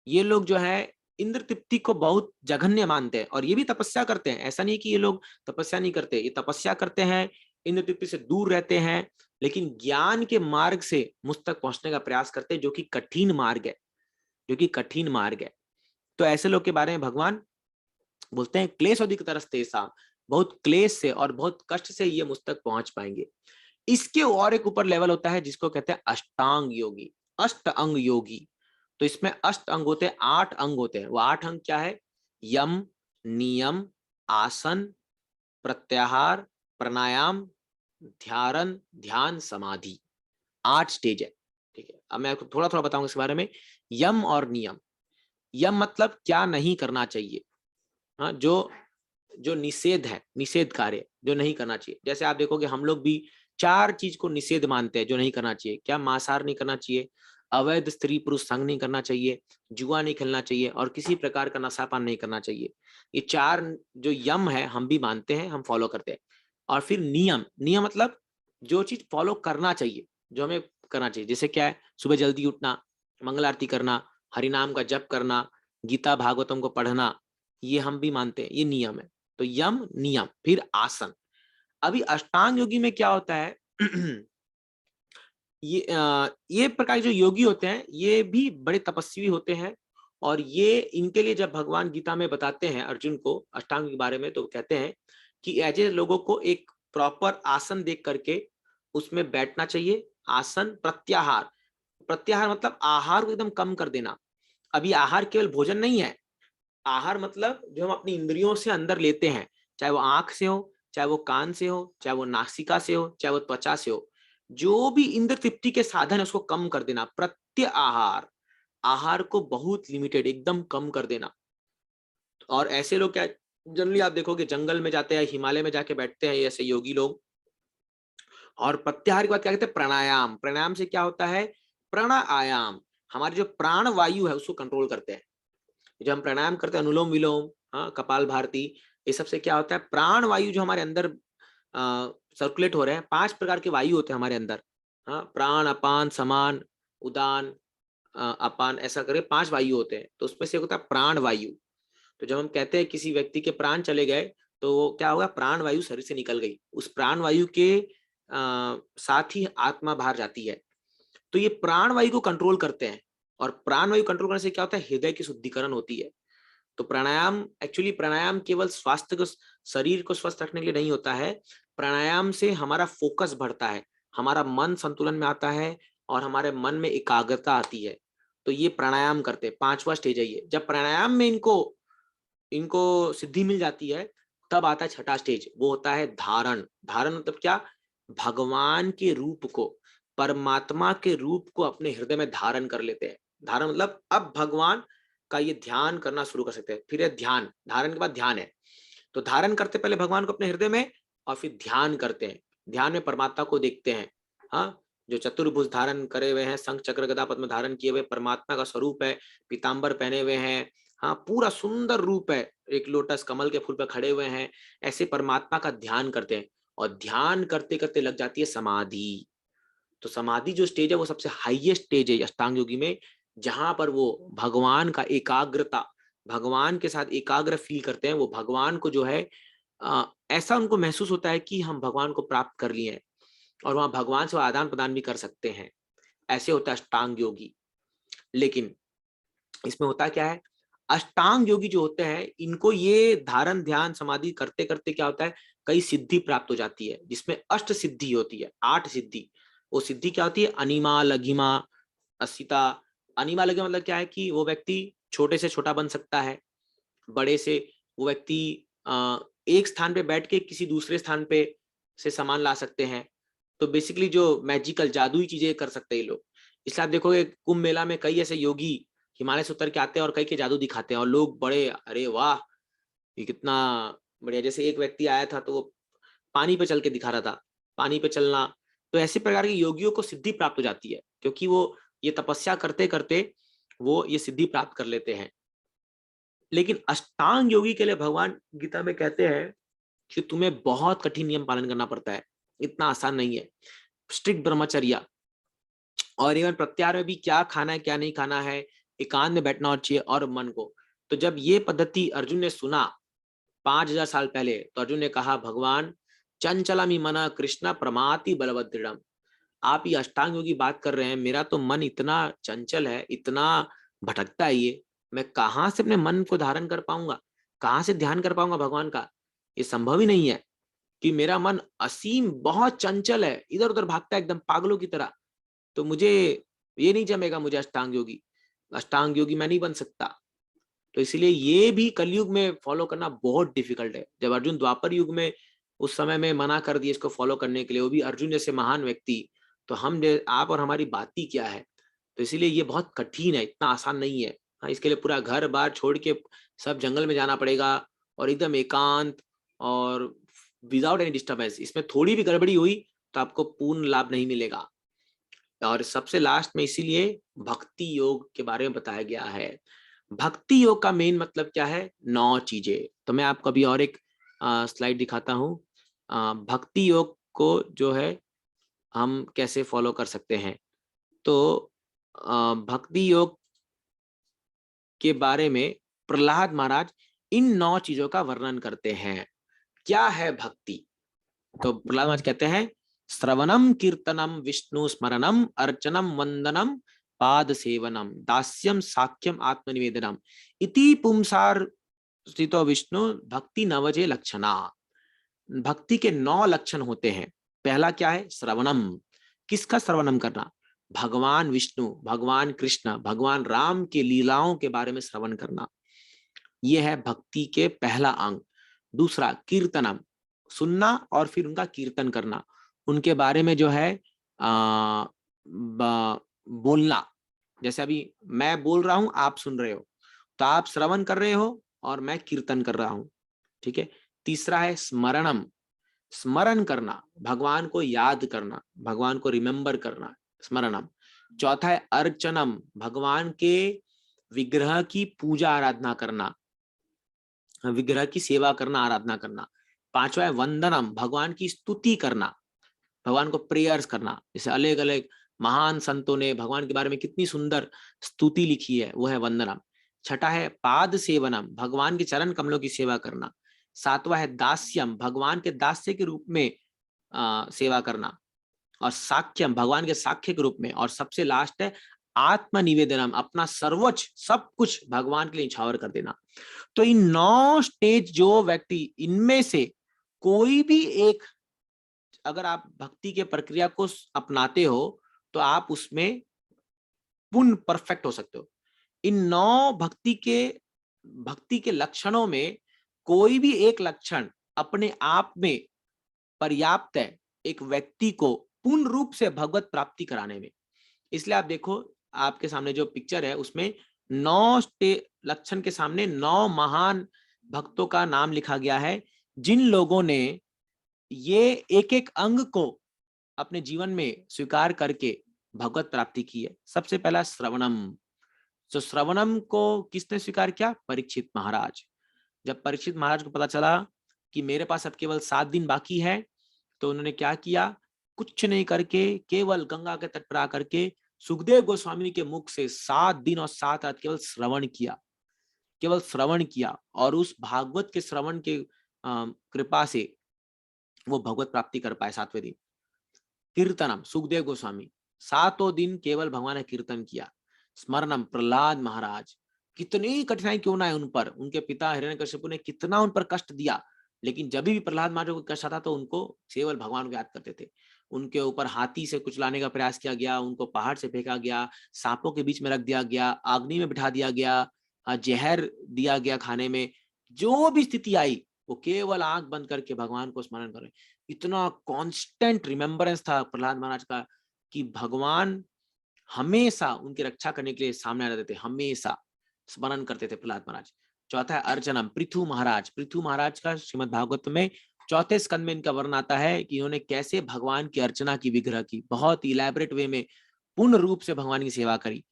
Speaker 1: ये लोग जो है इंद्र तृप्ति को बहुत जघन्य मानते हैं, और ये भी तपस्या करते हैं। ऐसा नहीं कि ये लोग तपस्या नहीं करते, ये तपस्या करते हैं, इंद्र तृप्ति से दूर रहते हैं, लेकिन ज्ञान के मार्ग से मुझ तक पहुंचने का प्रयास करते हैं, जो कि कठिन मार्ग है, जो कि कठिन मार्ग है। तो ऐसे लोग के बारे में भगवान बोलते हैं, क्लेश अधिक तरस्तेषाम, बहुत क्लेश से और बहुत कष्ट से ये मुझ तक पहुंच पाएंगे। इसके और एक ऊपर लेवल होता है जिसको कहते हैं अष्टांग योगी, अष्ट अंग योगी। तो इसमें अष्ट अंग होते हैं, 8 अंग होते हैं। वो 8 अंग क्या है? यम, नियम, आसन, प्रत्याहार, प्राणायाम, ध्यान, ध्यान, समाधि। 8 स्टेज है। ठीक है, अब मैं आपको थोड़ा थोड़ा बताऊंगा इसके बारे में। यम और नियम। यम मतलब क्या नहीं करना चाहिए, हाँ, जो जो निषेध है, निषेध कार्य जो नहीं करना चाहिए। जैसे आप देखोगे हम लोग भी 4 चीज को निषेध मानते हैं जो नहीं करना चाहिए। क्या? मांसाहार नहीं करना चाहिए, अवैध स्त्री पुरुष संग नहीं करना चाहिए, जुआ नहीं खेलना चाहिए, और किसी प्रकार का नशापान नहीं करना चाहिए। ये 4 जो यम है हम भी मानते हैं, हम फॉलो करते हैं। और फिर नियम। नियम मतलब जो चीज फॉलो करना चाहिए, जो हमें करना चाहिए। जैसे क्या है? सुबह जल्दी उठना, मंगल आरती करना, हरिनाम का जप करना, गीता भागवतम को पढ़ना, ये हम भी मानते हैं, ये नियम है। तो यम, नियम, फिर आसन। अभी अष्टांग योगी में क्या होता है? ये प्रकार के जो योगी होते हैं ये भी बड़े तपस्वी होते हैं। और ये इनके लिए जब भगवान गीता में बताते हैं अर्जुन को अष्टांग के बारे में, तो कहते हैं कि ऐसे लोगों को एक प्रॉपर आसन देख करके उसमें बैठना चाहिए। आसन, प्रत्याहार। प्रत्याहार मतलब आहार को एकदम कम कर देना। अभी आहार केवल भोजन नहीं है, आहार मतलब जो हम अपनी इंद्रियों से अंदर लेते हैं, चाहे वो आंख से हो, चाहे वो कान से हो, चाहे वो नासिका से हो, चाहे वो त्वचा से हो, जो भी इंद्र तृप्ति के साधन है उसको कम कर देना। प्रत्याहार, आहार को बहुत लिमिटेड, एकदम कम कर देना। और ऐसे लोग क्या, जनरली आप देखोगे जंगल में जाते हैं, हिमालय में जाके बैठते हैं ऐसे योगी लोग। और प्रत्याहार के बाद क्या कहते हैं? प्राणायाम। प्राणायाम से क्या होता है? प्राणायाम हमारी जो प्राण वायु है उसको कंट्रोल करते हैं। जब हम प्राणायाम करते हैं, अनुलोम विलोम, हाँ, कपाल भारती, ये सबसे क्या होता है? प्राण वायु जो हमारे अंदर सर्कुलेट हो रहे हैं, 5 प्रकार के वायु होते हैं हमारे अंदर। हाँ, प्राण, अपान, समान, उदान, अपान, ऐसा करे 5 वायु होते हैं। तो उसमें से एक होता है प्राण वायु। तो जब हम कहते हैं किसी व्यक्ति के प्राण चले गए, तो वो क्या होगा, प्राण वायु शरीर से निकल गई, उस प्राण वायु के साथ ही आत्मा बाहर जाती है। तो ये प्राण वायु को कंट्रोल करते हैं, और प्राण वायु कंट्रोल करने से क्या होता है, हृदय की शुद्धिकरण होती है। तो प्राणायाम, एक्चुअली प्राणायाम केवल स्वास्थ्य को, शरीर को स्वस्थ रखने के लिए नहीं होता है। प्राणायाम से हमारा फोकस बढ़ता है, हमारा मन संतुलन में आता है, और हमारे मन में एकाग्रता आती है। तो ये प्राणायाम करते हैं, 5वां स्टेज है ये। जब प्राणायाम में इनको इनको सिद्धि मिल जाती है, तब आता है 6ठा स्टेज, वो होता है धारण। धारण मतलब क्या, भगवान के रूप को, परमात्मा के रूप को अपने हृदय में धारण कर लेते हैं। धारण मतलब अब भगवान का ये ध्यान करना शुरू कर सकते हैं। फिर है ध्यान, धारण के बाद ध्यान है। तो धारण करते पहले भगवान को अपने हृदय में, और फिर ध्यान करते हैं। ध्यान में परमात्मा को देखते हैं। हाँ, जो चतुर्भुज धारण करे हुए हैं, शंख चक्र गदा पद्म धारण किए हुए परमात्मा का स्वरूप है, पीताम्बर पहने हुए हैं। हाँ, पूरा सुंदर रूप है, एक लोटस कमल के फूल पर खड़े हुए हैं। ऐसे परमात्मा का ध्यान करते हैं, और ध्यान करते करते लग जाती है समाधि। तो समाधि जो स्टेज है, वो सबसे हाईएस्ट स्टेज है अष्टांग योगी में, जहां पर वो भगवान का एकाग्रता, भगवान के साथ एकाग्र फील करते हैं। वो भगवान को जो है ऐसा उनको महसूस होता है कि हम भगवान को प्राप्त कर लिए हैं, और वहां भगवान से आदान प्रदान भी कर सकते हैं। ऐसे होता है अष्टांग योगी। लेकिन इसमें होता क्या है, अष्टांग योगी जो होते हैं, इनको ये धारण ध्यान समाधि करते करते क्या होता है, कई सिद्धि प्राप्त हो जाती है, जिसमें अष्ट सिद्धि होती है, 8 सिद्धि। वो सिद्धि क्या होती है, अनिमा, लघिमा, असिता। अनिमा लघिमा मतलब क्या है कि वो व्यक्ति छोटे से छोटा बन सकता है, बड़े से वो व्यक्ति एक स्थान पे बैठ के किसी दूसरे स्थान पे से सामान ला सकते हैं। तो बेसिकली जो मैजिकल जादुई चीजें कर सकते हैं ये लोग। इसलिए आप देखोगे कुंभ मेला में कई ऐसे योगी हिमालय से उतर के आते हैं, और कई के जादू दिखाते हैं, और लोग बड़े, अरे वाह, ये कितना बढ़िया। जैसे एक व्यक्ति आया था, तो वो पानी पे चल के दिखा रहा था, पानी पे चलना। तो ऐसे प्रकार के योगियों को सिद्धि प्राप्त हो जाती है, क्योंकि वो ये तपस्या करते करते वो ये सिद्धि प्राप्त कर लेते हैं। लेकिन अष्टांग योगी के लिए भगवान गीता में कहते हैं कि तुम्हें बहुत कठिन नियम पालन करना पड़ता है, इतना आसान नहीं है। स्ट्रिक्ट ब्रह्मचर्या, और इवन प्रत्याहार में भी क्या खाना है क्या नहीं खाना है, एकांत में बैठना चाहिए, और मन को। तो जब ये पद्धति अर्जुन ने सुना 5000 साल पहले, तो अर्जुन ने कहा, भगवान चंचलामि मना कृष्ण प्रमाति बलवदृढ़। आप ये अष्टांग योगी बात कर रहे हैं, मेरा तो मन इतना चंचल है, इतना भटकता है, ये मैं कहाँ से अपने मन को धारण कर पाऊंगा, कहाँ से ध्यान कर पाऊंगा भगवान का। ये संभव ही नहीं है कि मेरा मन असीम बहुत चंचल है, इधर उधर भागता है एकदम पागलों की तरह। तो मुझे ये नहीं जमेगा, मुझे अष्टांग योगी मैं नहीं बन सकता। तो इसलिए ये भी कलयुग में फॉलो करना बहुत डिफिकल्ट है। जब अर्जुन द्वापर युग में उस समय में मना कर दिए इसको फॉलो करने के लिए, वो भी अर्जुन जैसे महान व्यक्ति, तो हम आप और हमारी बात ही क्या है। तो इसीलिए ये बहुत कठिन है, इतना आसान नहीं है। हाँ, इसके लिए पूरा घर बार छोड़ के सब जंगल में जाना पड़ेगा, और एकदम एकांत, और विदाउट एनी डिस्टर्बेंस। इसमें थोड़ी भी गड़बड़ी हुई तो आपको पूर्ण लाभ नहीं मिलेगा। और सबसे लास्ट में इसीलिए भक्ति योग के बारे में बताया गया है। भक्ति योग का मेन मतलब क्या है, 9 चीजें। तो मैं आपको अभी और एक स्लाइड दिखाता हूँ। भक्ति योग को जो है हम कैसे फॉलो कर सकते हैं। तो भक्ति योग के बारे में प्रहलाद महाराज इन 9 चीजों का वर्णन करते हैं। क्या है भक्ति? तो प्रहलाद महाराज कहते हैं, श्रवणम कीर्तनम विष्णु स्मरणम अर्चनम वंदनम पाद सेवनम दास्यम साख्यम आत्मनिवेदनम इति पुंसार स्थितो विष्णु भक्ति नवजे लक्षणा। भक्ति के 9 लक्षण होते हैं। पहला क्या है, श्रवणम। किसका श्रवणम करना? भगवान विष्णु, भगवान कृष्ण, भगवान राम के लीलाओं के बारे में श्रवण करना, यह है भक्ति के पहला अंग। दूसरा कीर्तनम, सुनना और फिर उनका कीर्तन करना, उनके बारे में जो है बोलना। जैसे अभी मैं बोल रहा हूं, आप सुन रहे हो, तो आप श्रवण कर रहे हो और मैं कीर्तन कर रहा हूं। ठीक है। तीसरा है स्मरणम, स्मरण करना, भगवान को याद करना, भगवान को रिमेंबर करना, स्मरणम। चौथा है अर्चनम, भगवान के विग्रह की पूजा आराधना करना, विग्रह की सेवा करना, आराधना करना। पांचवा है वंदनम, भगवान की स्तुति करना। भगवान को प्रेयर्स करना, जैसे अलग अलग महान संतों ने भगवान के बारे में कितनी सुंदर स्तुति लिखी है, वो है वंदनम। छठा है पाद सेवनम, भगवान के चरण कमलों की सेवा करना। सातवां है दास्यम, भगवान के दास्य के रूप में सेवा करना। और साक्ष्यम, भगवान के साक्ष्य के रूप में। और सबसे लास्ट है आत्मनिवेदनम, अपना सर्वोच्च सब कुछ भगवान के लिए न्यौछावर कर देना। तो इन 9 स्टेज जो व्यक्ति, इनमें से कोई भी एक अगर आप भक्ति के प्रक्रिया को अपनाते हो तो आप उसमें पूर्ण परफेक्ट हो सकते हो। इन 9 भक्ति के लक्षणों में कोई भी एक लक्षण अपने आप में पर्याप्त है एक व्यक्ति को पूर्ण रूप से भगवत प्राप्ति कराने में। इसलिए आप देखो, आपके सामने जो पिक्चर है उसमें 9 लक्षण के सामने 9 महान भक्तों का नाम लिखा गया है, जिन लोगों ने ये एक एक अंग को अपने जीवन में स्वीकार करके भगवत प्राप्ति की है। सबसे पहला श्रवणम। तो श्रवणम को किसने स्वीकार किया? परीक्षित महाराज। जब परीक्षित महाराज को पता चला कि मेरे पास अब केवल 7 दिन बाकी है, तो उन्होंने क्या किया? कुछ नहीं करके केवल गंगा के तट पर आकर के सुखदेव गोस्वामी के मुख से 7 दिन और 7 रात केवल श्रवण किया, केवल श्रवण किया। और उस भागवत के श्रवण के कृपा से वो भगवत प्राप्ति कर पाए। 7वें दिन कीर्तनम, सुखदेव गोस्वामी 7 दिन केवल भगवान ने कीर्तन किया। स्मरणम, प्रहलाद महाराज, कितनी कठिनाई क्यों ना है उन पर, उनके पिता हिरण्यकशिपु ने कितना उन पर कष्ट दिया, लेकिन जब भी प्रहलाद महाराज को कष्ट आता तो उनको केवल भगवान को याद करते थे। उनके ऊपर हाथी से कुछ लाने का प्रयास किया गया, उनको पहाड़ से फेंका गया, सांपों के बीच में रख दिया गया, अग्नि में बिठा दिया गया, जहर दिया गया खाने में, जो भी स्थिति आई वो केवल आंख बंद करके भगवान को स्मरण करें। इतना कांस्टेंट रिमेम्बरेंस था प्रहलाद महाराज का कि भगवान हमेशा उनकी रक्षा करने के लिए सामने आ जाते थे, हमेशा स्मरण करते थे प्रहलाद महाराज। चौथा है अर्चनम, पृथु महाराज। पृथु महाराज का श्रीमद् भागवत में 4थे स्कंद में इनका वर्णन आता है कि इन्होंने कैसे भगवान की अर्चना की, विग्रह की, बहुत इलैबोरेट वे में पूर्ण रूप से भगवान की सेवा करी।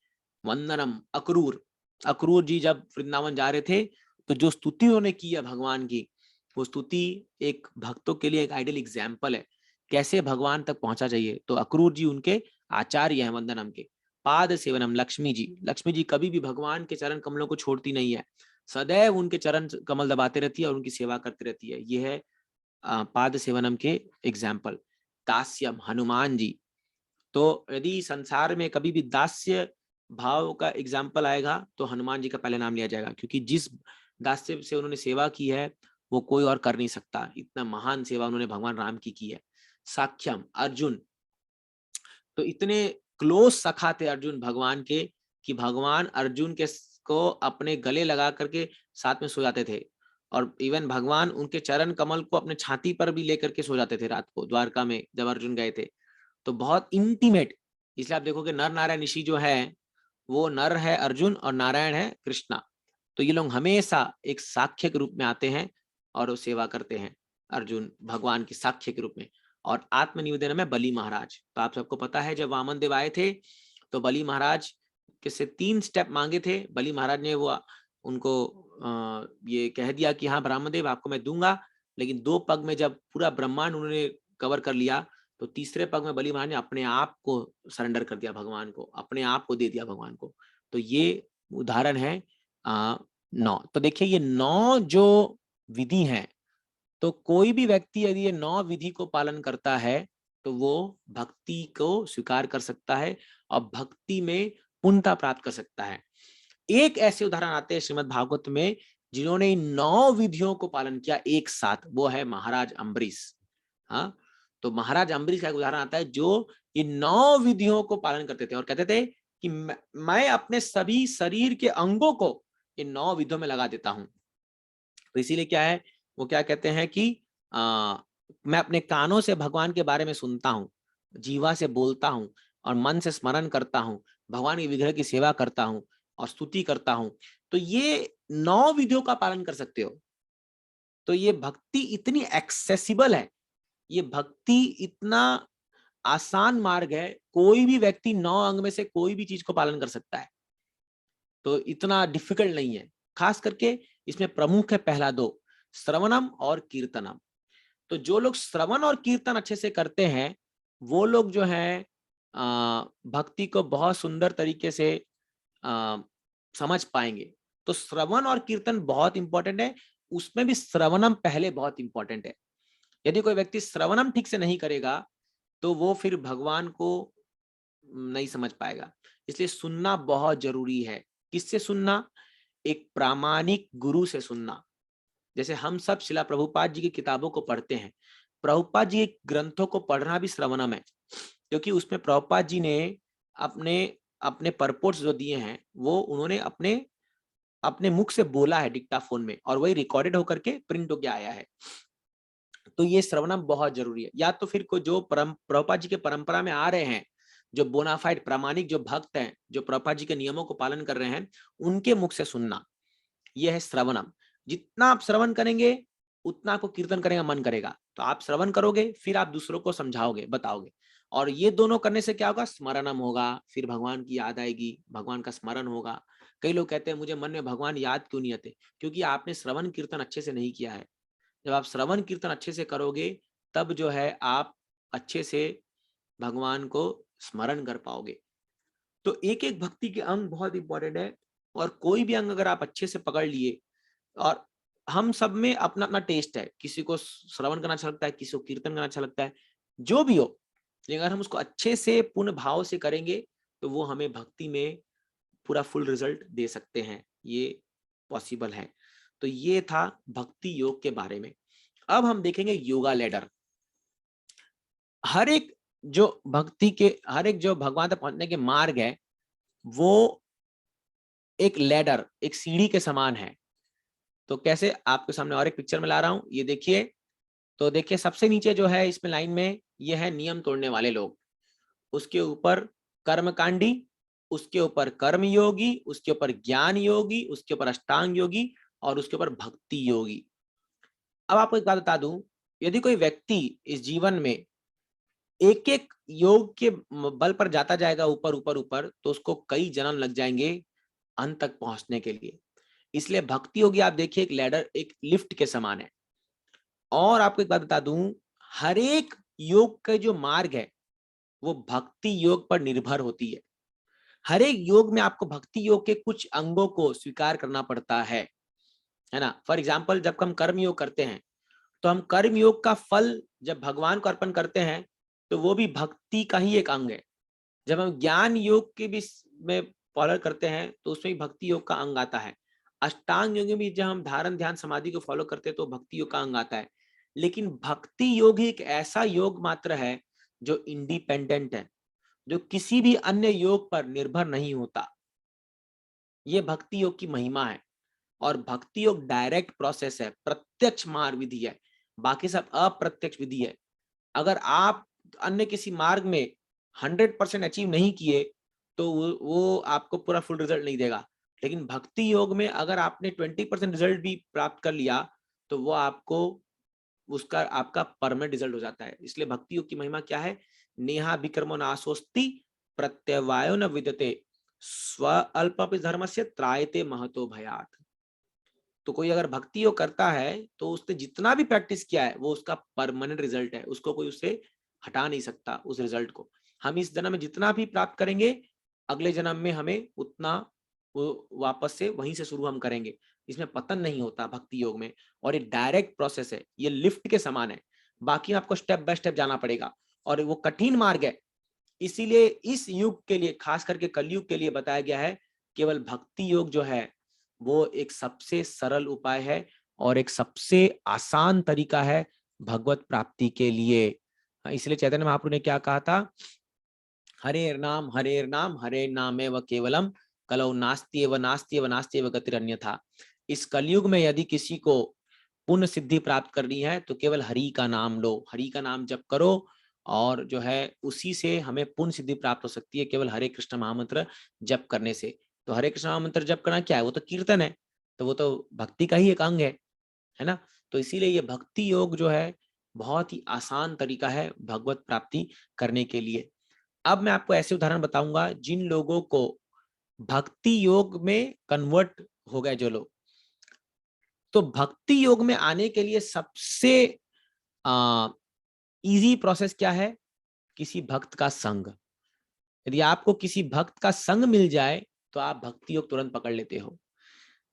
Speaker 1: वंदनम अक्रूर। अक्रूर जी जब वृंदावन जा रहे थे तो जो स्तुति उन्होंने की है भगवान की, वो स्तुति एक भक्तों के लिए एक आइडियल एग्जाम्पल है कैसे भगवान तक पहुंचा चाहिए। तो अक्रूर जी उनके आचार्य हैं वंदनम के। पाद सेवनम, लक्ष्मी जी। लक्ष्मी जी कभी भी भगवान के चरण कमलों को छोड़ती नहीं है, सदैव उनके चरण कमल दबाते रहती है और उनकी सेवा करती रहती है। ये है पाद सेवनम के एग्जाम्पल। दास्यम, हनुमान जी। तो यदि संसार में कभी भी दास्य भाव का एग्जाम्पल आएगा तो हनुमान जी का पहले नाम लिया जाएगा, क्योंकि जिस दास्य से उन्होंने सेवा की है वो कोई और कर नहीं सकता। इतना महान सेवा उन्होंने भगवान राम की है। साक्ष्यम, अर्जुन। तो इतने क्लोज सखा थे अर्जुन भगवान के कि भगवान अर्जुन के को अपने गले लगा करके साथ में सो जाते थे। और इवन भगवान उनके चरण कमल को अपने छाती पर भी लेकर के सो जाते थे रात को, द्वारका में जब अर्जुन गए थे। तो बहुत इंटीमेट। इसलिए आप देखोगे नर नारायण ऋषि जो है वो नर है अर्जुन और नारायण है कृष्णा। तो ये लोग हमेशा एक साक्ष्य के रूप में आते हैं और वो सेवा करते हैं, अर्जुन भगवान के साक्ष्य के रूप में। और आत्मनिवेदन में बलि महाराज। तो आप सबको पता है जब वामन देव आए थे तो बलि महाराज के से 3 स्टेप मांगे थे। बलि महाराज ने वो उनको ये कह दिया कि हाँ ब्रह्मदेव आपको मैं दूंगा, लेकिन 2 पग में जब पूरा ब्रह्मांड उन्होंने कवर कर लिया तो तीसरे पग में बलि महाराज ने अपने आप को सरेंडर कर दिया भगवान को, अपने आप को दे दिया भगवान को। तो ये उदाहरण है 9। तो देखिए ये 9 जो विधि हैं, तो कोई भी व्यक्ति यदि ये 9 विधि को पालन करता है तो वो भक्ति को स्वीकार कर सकता है और भक्ति में पूर्णता प्राप्त कर सकता है। एक ऐसे उदाहरण आते हैं श्रीमद् भागवत में जिन्होंने इन 9 विधियों को पालन किया एक साथ, वो है महाराज अम्बरीश। हाँ, तो महाराज अम्बरीश का एक उदाहरण आता है जो ये 9 विधियों को पालन करते थे और कहते थे कि मैं अपने सभी शरीर के अंगों को इन 9 विधियों में लगा देता हूं। तो इसीलिए क्या है, वो क्या कहते हैं कि मैं अपने कानों से भगवान के बारे में सुनता हूँ, जीवा से बोलता हूँ और मन से स्मरण करता हूँ, भगवान के विग्रह की सेवा करता हूँ और स्तुति करता हूँ। तो ये 9 विधियों का पालन कर सकते हो। तो ये भक्ति इतनी एक्सेसिबल है, ये भक्ति इतना आसान मार्ग है, कोई भी व्यक्ति 9 अंग में से कोई भी चीज को पालन कर सकता है। तो इतना डिफिकल्ट नहीं है। खास करके इसमें प्रमुख है पहला 2, श्रवणम और कीर्तनम। तो जो लोग श्रवण और कीर्तन अच्छे से करते हैं वो लोग जो है भक्ति को बहुत सुंदर तरीके से समझ पाएंगे। तो श्रवण और कीर्तन बहुत इंपॉर्टेंट है, उसमें भी श्रवणम पहले बहुत इंपॉर्टेंट है। यदि कोई व्यक्ति श्रवणम ठीक से नहीं करेगा तो वो फिर भगवान को नहीं समझ पाएगा। इसलिए सुनना बहुत जरूरी है। किससे सुनना? एक प्रामाणिक गुरु से सुनना। जैसे हम सब शिला प्रभुपाद जी की किताबों को पढ़ते हैं, प्रभुपाद जी के ग्रंथों को पढ़ना भी श्रवणम है, क्योंकि उसमें प्रभुपाद जी ने अपने अपने परपोर्ट्स जो दिए हैं वो उन्होंने अपने अपने मुख से बोला है डिक्टाफोन में, और वही रिकॉर्डेड होकर के प्रिंट होके आया है। तो ये श्रवणम बहुत जरूरी है। या तो फिर को जो प्रभुपाद जी के परंपरा में आ रहे हैं, जो बोनाफाइड प्रामाणिक जो भक्त हैं, जो प्रभुपाद जी के नियमों को पालन कर रहे हैं, उनके मुख से सुनना, यह है श्रवणम। जितना आप श्रवण करेंगे उतना आपको कीर्तन करने का मन करेगा। तो आप श्रवण करोगे, फिर आप दूसरों को समझाओगे, बताओगे, और ये दोनों करने से क्या होगा? स्मरणम होगा, फिर भगवान की याद आएगी, भगवान का स्मरण होगा। कई लोग कहते हैं मुझे मन में भगवान याद क्यों नहीं आते? क्योंकि आपने श्रवण कीर्तन अच्छे से नहीं किया है। जब आप श्रवण कीर्तन अच्छे से करोगे तब जो है आप अच्छे से भगवान को स्मरण कर पाओगे। तो एक एक भक्ति के अंग बहुत इंपॉर्टेंट है, और कोई भी अंग अगर आप अच्छे से पकड़ लिए, और हम सब में अपना अपना टेस्ट है, किसी को श्रवण करना अच्छा लगता है, किसी को कीर्तन करना अच्छा लगता है, जो भी हो, लेकिन अगर हम उसको अच्छे से पूर्ण भाव से करेंगे तो वो हमें भक्ति में पूरा फुल रिजल्ट दे सकते हैं। ये पॉसिबल है। तो ये था भक्ति योग के बारे में। अब हम देखेंगे योगा लैडर। हर एक जो भक्ति के, हर एक जो भगवान तक पहुंचने के मार्ग है, वो एक लैडर, एक सीढ़ी के समान है। तो कैसे? आपके सामने और एक पिक्चर में ला रहा हूं, ये देखिए। तो देखिए सबसे नीचे जो है इसमें लाइन में, ये है नियम तोड़ने वाले लोग, उसके ऊपर कर्मकांडी, उसके ऊपर कर्म योगी, उसके ऊपर ज्ञान योगी, उसके ऊपर अष्टांग योगी, और उसके ऊपर भक्ति योगी। अब आपको एक बात बता दूं, यदि कोई व्यक्ति इस जीवन में एक एक योग के बल पर जाता जाएगा ऊपर ऊपर ऊपर, तो उसको कई जन्म लग जाएंगे अंत तक पहुंचने के लिए। इसलिए भक्ति योगी आप देखिए एक लैडर, एक लिफ्ट के समान है। और आपको एक बात बता दूं, हर एक योग का जो मार्ग है वो भक्ति योग पर निर्भर होती है। हर एक योग में आपको भक्ति योग के कुछ अंगों को स्वीकार करना पड़ता है ना। फॉर एग्जाम्पल, जब हम कर्म योग करते हैं तो हम कर्म योग का फल जब भगवान को अर्पण करते हैं तो वो भी भक्ति का ही एक अंग है। जब हम ज्ञान योग के भी में फॉलो करते हैं तो उसमें भी भक्ति योग का अंग आता है। अष्टांग योग में भी जब हम धारण ध्यान समाधि को फॉलो करते हैं तो भक्ति योग का अंग आता है। लेकिन भक्ति योग ही एक ऐसा योग मात्र है जो इंडिपेंडेंट है, जो किसी भी अन्य योग पर निर्भर नहीं होता। ये भक्ति योग की महिमा है। और भक्ति योग डायरेक्ट प्रोसेस है, प्रत्यक्ष मार्ग विधि है, बाकी सब अप्रत्यक्ष विधि है। अगर आप अन्य किसी मार्ग में 100% अचीव नहीं किए तो वो आपको पूरा फुल रिजल्ट नहीं देगा। लेकिन भक्ति योग में अगर आपने 20% रिजल्ट भी प्राप्त कर लिया तो वो आपको उसका आपका परमानेंट रिजल्ट हो जाता है। इसलिए भक्ति योग की महिमा क्या है? नेहा विक्रमो नासोस्ति प्रत्यवायो न विदते स्व अल्पपि धर्मस्य त्रायते महतो भयात। तो कोई अगर भक्ति योग करता है तो उसने जितना भी प्रैक्टिस किया है वो उसका परमानेंट रिजल्ट है, उसको कोई उससे हटा नहीं सकता उस रिजल्ट को। हम इस जन्म में जितना भी प्राप्त करेंगे, अगले जन्म में हमें उतना वो वापस से वहीं से शुरू हम करेंगे। इसमें पतन नहीं होता भक्ति योग में। और ये डायरेक्ट प्रोसेस है, ये लिफ्ट के समान है। बाकी आपको स्टेप बाय स्टेप जाना पड़ेगा और वो कठिन मार्ग है। इसीलिए इस युग के लिए, खास करके कलयुग के लिए बताया गया है, केवल भक्ति योग जो है वो एक सबसे सरल उपाय है और एक सबसे आसान तरीका है भगवत प्राप्ति के लिए। इसलिए चैतन्य महाप्रभु ने क्या कहा था? हरेर नाम हरे नामेव केवलम कलौ नास्त्येव नास्त्येव नास्त्येव गतिरन्यथा। इस कलयुग में यदि किसी को पुण्य सिद्धि प्राप्त करनी है तो केवल हरि का नाम लो, हरि का नाम जप करो, और जो है उसी से हमें पुण्य सिद्धि प्राप्त हो सकती है, केवल हरे कृष्ण महामंत्र जप करने से। तो हरे कृष्ण महामंत्र जप करना क्या है? वो तो कीर्तन है, तो वो तो भक्ति का ही एक अंग है ना। तो इसीलिए ये भक्ति योग जो है बहुत ही आसान तरीका है भगवत प्राप्ति करने के लिए। अब मैं आपको ऐसे उदाहरण बताऊंगा जिन लोगों को भक्ति योग में कन्वर्ट हो गए जो लोग। तो भक्ति योग में आने के लिए सबसे इजी प्रोसेस क्या है किसी भक्त का संग। यदि आपको किसी भक्त का संग मिल जाए तो आप भक्ति योग तुरंत पकड़ लेते हो।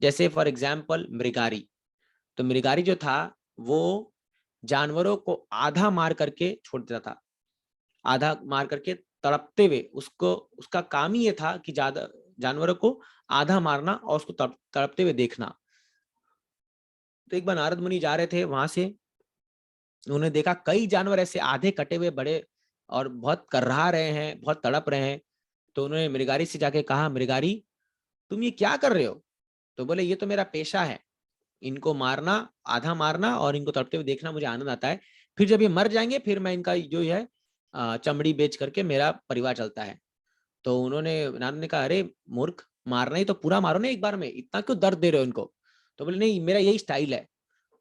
Speaker 1: जैसे फॉर एग्जाम्पल मृगारी, तो मृगारी जो था वो जानवरों को आधा मार करके छोड़ देता था, आधा मार करके तड़पते हुए, उसको उसका काम ही ये था कि ज्यादा जानवरों को आधा मारना और उसको तड़पते हुए देखना। तो एक बार नारद मुनि जा रहे थे वहां से, उन्होंने देखा कई जानवर ऐसे आधे कटे हुए बड़े और बहुत कर्रा रहे हैं, बहुत तड़प रहे हैं। तो उन्होंने मृगारी से जाके कहा, मृगारी तुम ये क्या कर रहे हो? तो बोले ये तो मेरा पेशा है, इनको मारना, आधा मारना और इनको तड़पते हुए देखना मुझे आनंद आता है। फिर जब ये मर जाएंगे फिर मैं इनका जो है चमड़ी बेच करके मेरा परिवार चलता है। तो उन्होंने, नारद ने कहा, अरे मूर्ख, मारना ही तो पूरा मारो ना एक बार में, इतना क्यों दर्द दे रहे हो इनको? तो बोले नहीं, मेरा यही स्टाइल है।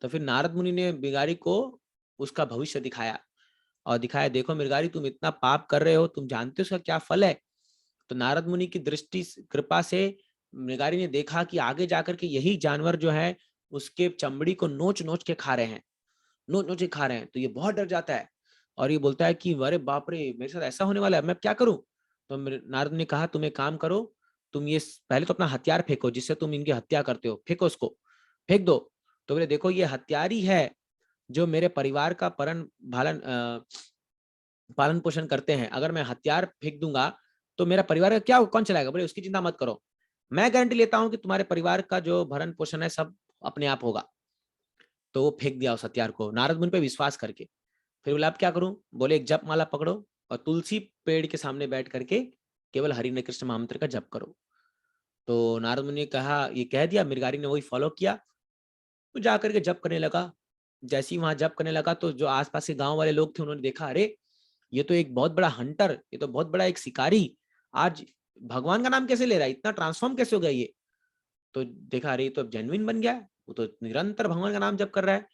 Speaker 1: तो फिर नारद मुनि ने मृगारी को उसका भविष्य दिखाया और दिखाया, देखो मृगारी तुम इतना पाप कर रहे हो, तुम जानते हो उसका क्या फल है? तो नारद मुनि की दृष्टि कृपा से मृगारी ने देखा कि आगे जाकर के यही जानवर जो है उसके चमड़ी को नोच नोच के खा रहे हैं, नोच नोच के खा रहे हैं। तो ये बहुत डर जाता है और ये बोलता है कि अरे बाप रे, मेरे साथ ऐसा होने वाला है, मैं क्या करूं? तो नारद ने कहा, तुम एक काम करो, तुम ये पहले तो अपना हथियार फेंको जिससे तुम इनकी हत्या करते हो, फेंको उसको, फेंक दो। तो बोले देखो ये हथियारी है जो मेरे परिवार का पालन पोषण करते हैं, अगर मैं हथियार फेंक दूंगा तो मेरा परिवार का क्या, कौन चलाएगा? बोले उसकी चिंता मत करो, मैं गारंटी लेता हूं कि तुम्हारे परिवार का जो भरण पोषण है सब अपने आप होगा। तो वो फेंक दिया उस हथियार को नारद मुनि पे विश्वास करके। फिर बोला अब क्या करूं? बोले एक जप माला पकड़ो और तुलसी पेड़ के सामने बैठ करके केवल हरि ने कृष्ण महामंत्र का जप करो। तो नारद मुनि ने कहा, ये कह दिया, मृगारी ने वही फॉलो किया। तो जाकर के जप करने लगा। जैसे ही वहां जप करने लगा तो जो आसपास के गांव वाले लोग थे उन्होंने देखा, अरे ये तो एक बहुत बड़ा हंटर, ये तो बहुत बड़ा एक शिकारी, आज भगवान का नाम कैसे ले रहा है, इतना ट्रांसफॉर्म कैसे हो गया ये? तो देखा, अरे ये तो जेन्युइन बन गया है, वो तो निरंतर भगवान का नाम जप कर रहा है।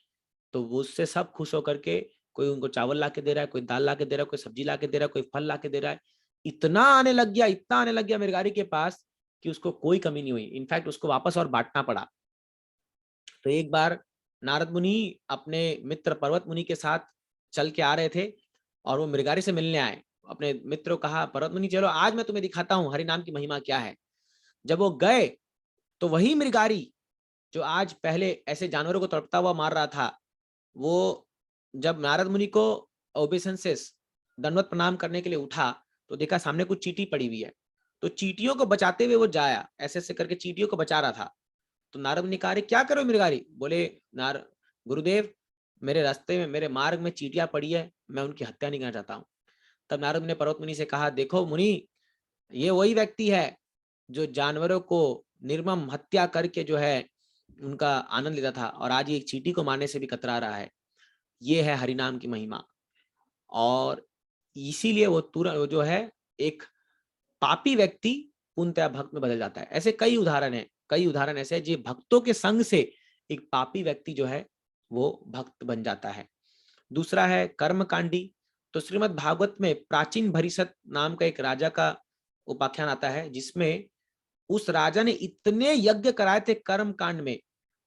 Speaker 1: तो वो उससे सब खुश होकर के, कोई उनको चावल ला के दे रहा है, कोई दाल ला के दे रहा है, कोई सब्जी ला के दे रहा है, कोई फल ला के दे रहा है। इतना आने लग गया, इतना आने लग गया मृगारी के पास कि उसको कोई कमी नहीं हुई, इनफैक्ट उसको वापस और बांटना पड़ा। तो एक बार नारद मुनि अपने मित्र पर्वत मुनि के साथ चल के आ रहे थे और वो मृगारी से मिलने आए। अपने मित्र को कहा, पर्वत मुनि चलो आज मैं तुम्हें दिखाता हूँ हरि नाम की महिमा क्या है। जब वो गए तो वही मृगारी जो आज पहले ऐसे जानवरों को तड़पता हुआ मार रहा था, वो जब नारद मुनि को ओबेसेंसेस दंडवत प्रणाम करने के लिए उठा तो देखा सामने कुछ चींटी पड़ी हुई है। तो चींटियों को बचाते हुए वो जाया, ऐसे ऐसे करके चींटियों को बचा रहा था। तो नारद मुनि कहा, क्या करो मृगारी? बोले गुरुदेव, मेरे रास्ते में, मेरे मार्ग में चींटियां पड़ी है, मैं उनकी हत्या नहीं करना चाहता हूँ। तब नारद ने पर्वत मुनि से कहा, देखो मुनि, ये वही व्यक्ति है जो जानवरों को निर्मम हत्या करके जो है उनका आनंद लेता था और आज ये एक चींटी को मारने से भी कतरा रहा है। ये है हरिनाम की महिमा। और इसीलिए वो तुरंत जो है एक पापी व्यक्ति पूर्णतः भक्त में बदल जाता है। ऐसे कई उदाहरण है, कई उदाहरण ऐसे हैं जो भक्तों के संग से एक पापी व्यक्ति जो है वो भक्त बन जाता है। दूसरा है कर्मकांडी। तो श्रीमद् भागवत में प्राचीन भरिसत नाम का एक राजा का उपाख्यान आता है जिसमें उस राजा ने इतने यज्ञ कराए थे कर्म कांड में।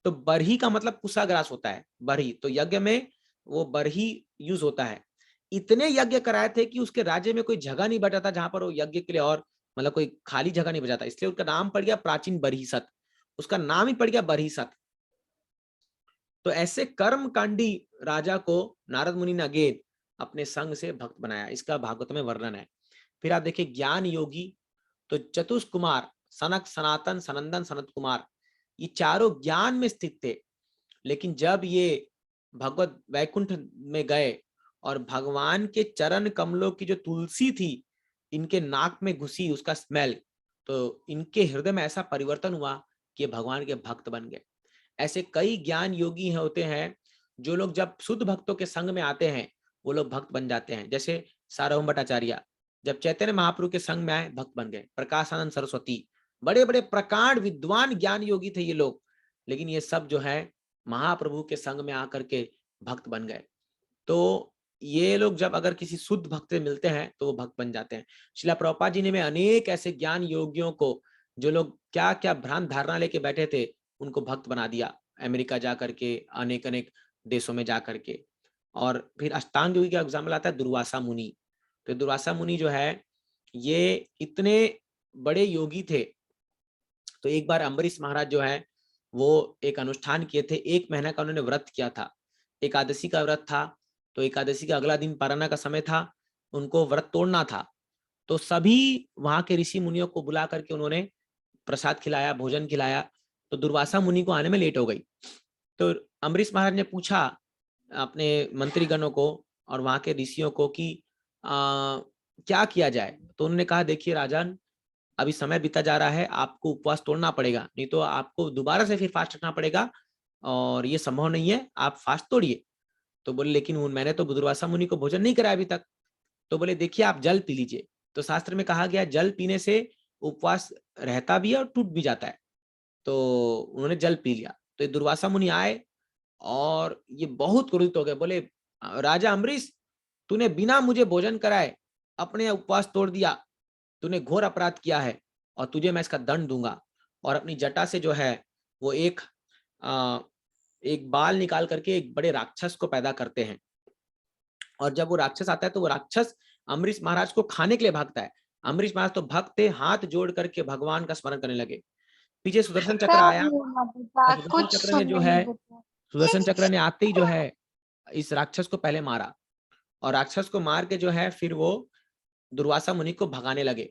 Speaker 1: तो बरही का मतलब कुशाग्रास होता है, बरही, तो यज्ञ में वो बरही यूज होता है। इतने यज्ञ कराए थे कि उसके राज्य में कोई जगह नहीं बचा था जहां पर वो यज्ञ के लिए और मतलब कोई खाली जगह नहीं बचा था, इसलिए उसका नाम पड़ गया प्राचीन बरहीसत, उसका नाम ही पड़ गया बरहीसत। तो ऐसे कर्म कांडी राजा को नारद मुनि ने अगेन अपने संग से भक्त बनाया, इसका भागवत में वर्णन है। फिर आप देखिए ज्ञान योगी। तो चतुष कुमार, सनक, सनातन, सनंदन, सनत कुमार, ये चारों ज्ञान में स्थित थे। लेकिन जब ये भगवत वैकुंठ में गए और भगवान के चरण कमलों की जो तुलसी थी इनके नाक में घुसी, उसका स्मेल, तो इनके हृदय में ऐसा परिवर्तन हुआ कि भगवान के भक्त बन गए। ऐसे कई ज्ञान योगी होते हैं जो लोग जब शुद्ध भक्तों के संग में आते हैं वो लोग भक्त बन जाते हैं। जैसे सार्वभौम भट्टाचार्य जब चैतन्य महाप्रभु के संग में आए भक्त बन गए। प्रकाशानंद सरस्वती, बड़े बड़े प्रकांड विद्वान ज्ञान योगी थे ये लोग, लेकिन ये सब जो है महाप्रभु के संग में आकर के भक्त बन गए। तो ये लोग जब अगर किसी शुद्ध भक्त से मिलते हैं तो वो भक्त बन जाते हैं। शिला प्रभुपाद जी ने में अनेक ऐसे ज्ञान योगियों को, जो लोग क्या क्या भ्रांत धारणा लेके बैठे थे, उनको भक्त बना दिया, अमेरिका जा करके, अनेक अनेक देशों में जा करके। और फिर अष्टांग योगी का एग्जाम्पल आता है दुर्वासा मुनि। तो दुर्वासा मुनि जो है ये इतने बड़े योगी थे। तो एक बार अम्बरीश महाराज जो है वो एक अनुष्ठान किए थे, 1 महीना का उन्होंने व्रत किया था, एकादशी का व्रत था। तो एकादशी का अगला दिन पारायण का समय था, उनको व्रत तोड़ना था। तो सभी वहां के ऋषि मुनियों को बुला करके उन्होंने प्रसाद खिलाया, भोजन खिलाया। तो दुर्वासा मुनि को आने में लेट हो गई। तो अम्बरीश महाराज ने पूछा अपने मंत्रीगणों को और वहां के ऋषियों को कि क्या किया जाए। तो उन्होंने कहा देखिए राजन, अभी समय बीता जा रहा है, आपको उपवास तोड़ना पड़ेगा, नहीं तो आपको दोबारा से फिर फास्ट रखना पड़ेगा और ये संभव नहीं है, आप फास्ट तोड़िए। तो बोले लेकिन मैंने तो दुर्वासा मुनि को भोजन नहीं कराया अभी तक। तो बोले देखिए आप जल पी लीजिए। तो शास्त्र में कहा गया जल पीने से उपवास रहता भी है और टूट भी जाता है। तो उन्होंने जल पी लिया। तो दुर्वासा मुनि आए और ये बहुत क्रोधित हो गए, बोले राजा अम्बरीश, तूने बिना मुझे भोजन कराए अपने उपवास तोड़ दिया, तूने घोर अपराध किया है और तुझे मैं इसका दंड दूंगा। और अपनी जटा से जो है वो एक बाल निकाल करके एक बड़े राक्षस को पैदा करते हैं। और जब वो राक्षस आता है तो वो राक्षस अम्बरीश महाराज को खाने के लिए भागता है। अम्बरीश महाराज तो भक्त थे, हाथ जोड़ करके भगवान का स्मरण करने लगे। पीछे सुदर्शन चक्र आया और सुदर्शन
Speaker 3: कुछ
Speaker 1: चक्र ने जो
Speaker 3: सुनने
Speaker 1: है
Speaker 3: नहीं देता।
Speaker 1: सुदर्शन चक्र ने आते ही जो है इस राक्षस को पहले मारा और राक्षस को मार के जो है फिर वो दुर्वासा मुनि को भगाने लगे।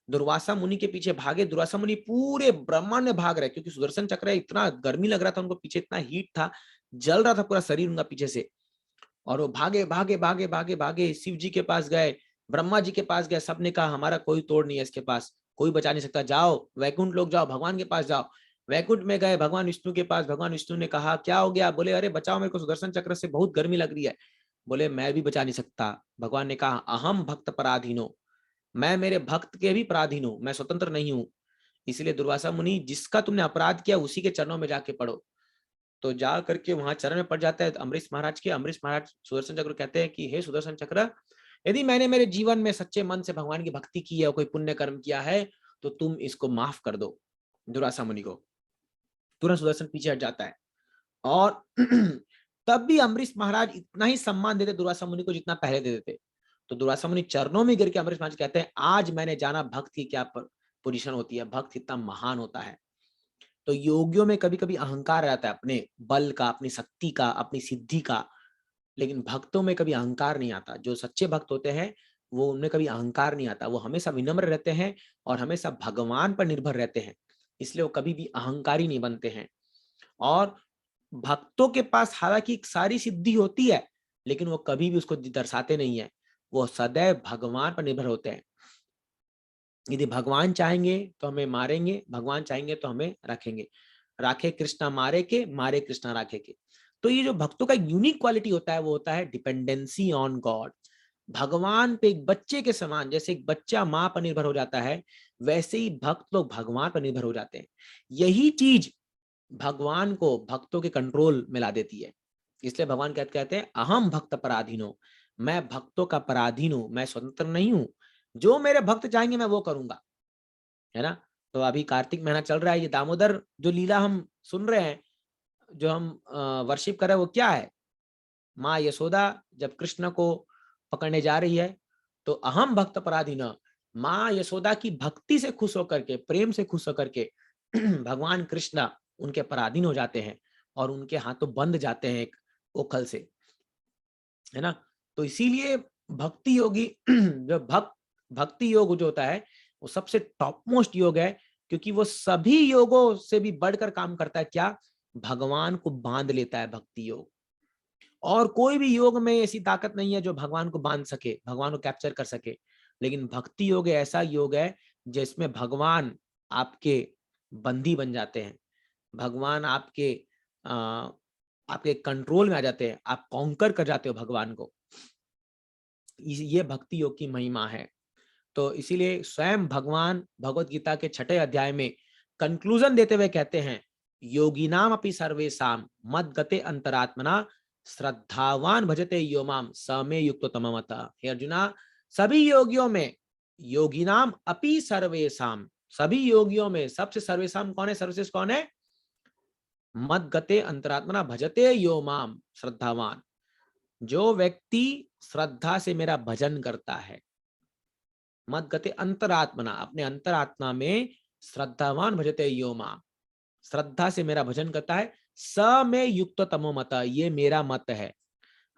Speaker 1: दुर्वासा मुनि के पीछे भागे, दुर्वासा मुनि पूरे ब्रह्मांड में भाग रहे क्योंकि सुदर्शन चक्र इतना गर्मी लग रहा था उनको, पीछे इतना हीट था, जल रहा था पूरा शरीर उनका पीछे से। और वो भागे भागे भागे भागे भागे शिव जी के पास गए, ब्रह्मा जी के पास गए, सबने कहा हमारा कोई तोड़ नहीं है इसके पास, कोई बचा नहीं सकता, जाओ वैकुंठ लोग जाओ, भगवान के पास जाओ। वैकुंठ में गए भगवान विष्णु के पास, भगवान विष्णु ने कहा क्या हो गया, बोले अरे बचाओ मेरे को सुदर्शन चक्र से बहुत गर्मी लग रही है। बोले मैं भी बचा नहीं सकता। भगवान ने कहा अहम भक्त पराधीनो, मैं मेरे भक्त के भी पराधीन हूं, मैं स्वतंत्र नहीं हूं। इसलिए दुर्वासा मुनि जिसका तुमने अपराध किया उसी के चरणों में जाके पढ़ो। तो जा करके वहां चरण में पड़ जाता है अम्बरीश महाराज के। अम्बरीश महाराज सुदर्शन चक्र कहते हैं कि हे सुदर्शन चक्र, यदि मैंने मेरे जीवन में सच्चे मन से भगवान की भक्ति की है, कोई पुण्य कर्म किया है, तो तुम इसको माफ कर दो दुर्वासा मुनि को। तुरंत सुदर्शन पीछे हट जाता है और तब भी अम्बरीश महाराज इतना ही सम्मान देते दुर्वासा मुनि को जितना पहले दे देते। तो दुर्वासा मुनि चरणों में गिर के अम्बरीश महाराज कहते हैं आज मैंने जाना भक्त की क्या पोजीशन होती है, भक्त इतना महान होता है। तो योगियों में कभी कभी अहंकार रहता है, अपने बल का, अपनी शक्ति का, अपनी सिद्धि का, लेकिन भक्तों में कभी अहंकार नहीं आता। जो सच्चे भक्त होते हैं वो उनमें कभी अहंकार नहीं आता, वो हमेशा विनम्र रहते हैं और हमेशा भगवान पर निर्भर रहते हैं, इसलिए वो कभी भी अहंकारी नहीं बनते हैं। और भक्तों के पास हालांकि सारी सिद्धि होती है लेकिन वो कभी भी उसको दर्शाते नहीं है, वो सदैव भगवान पर निर्भर होते हैं। यदि भगवान चाहेंगे तो हमें मारेंगे, भगवान चाहेंगे तो हमें रखेंगे, राखे कृष्णा मारे के, मारे कृष्णा राखे के। तो ये जो भक्तों का यूनिक क्वालिटी होता है वो होता है डिपेंडेंसी ऑन गॉड। भगवान पे एक बच्चे के समान, जैसे एक बच्चा माँ पर निर्भर हो जाता है वैसे ही भक्त लोग भगवान पर निर्भर हो जाते हैं। यही चीज भगवान को भक्तों के कंट्रोल में ला देती है। इसलिए भगवान कहते हैं अहम भक्त पराधीनो, मैं भक्तों का पराधीन हूं, मैं स्वतंत्र नहीं हूं, जो मेरे भक्त चाहेंगे मैं वो करूंगा, है ना। तो अभी कार्तिक महीना चल रहा है, ये दामोदर जो लीला हम सुन रहे हैं, जो हम वर्शिप कर रहे हैं वो क्या है, माँ यशोदा जब कृष्ण को पकड़ने जा रही है तो अहम भक्त पराधीन, माँ यशोदा की भक्ति से खुश होकर के, प्रेम से खुश होकर के भगवान कृष्ण उनके पराधीन हो जाते हैं और उनके हाथों बंध जाते हैं एक ओखल से, है ना। तो इसीलिए भक्ति योगी जो भक्ति योग जो होता है वो सबसे टॉप मोस्ट योग है, क्योंकि वो सभी योगों से भी बढ़कर काम करता है। क्या? भगवान को बांध लेता है भक्ति योग। और कोई भी योग में ऐसी ताकत नहीं है जो भगवान को बांध सके, भगवान को कैप्चर कर सके। लेकिन भक्ति योग ऐसा योग है जिसमें भगवान आपके बंदी बन जाते हैं, भगवान आपके कंट्रोल में आ जाते हैं, आप कॉन्कर कर जाते हो भगवान को। ये भक्ति योग की महिमा है। तो इसीलिए स्वयं भगवान भगवत गीता के 6 अध्याय में कंक्लूजन देते हुए कहते हैं योगिनाम अपि सर्वेषां मद गते अंतरात्मना श्रद्धावान भजते यो माम समे युक्तो तममतः। हे अर्जुना, सभी योगियों में, योगिनाम अपि सर्वेषां, सभी योगियों में सबसे सर्वेषां कौन है, सर्वश्रेष्ठ कौन है? मद गते अंतरात्मना भजते यो माम, श्रद्धावान, जो व्यक्ति श्रद्धा से मेरा भजन करता है, मद गते अंतरात्मना, अपने अंतरात्मा में श्रद्धावान भजते यो माम, श्रद्धा से मेरा भजन करता है, स में युक्त तमो मत, ये मेरा मत है।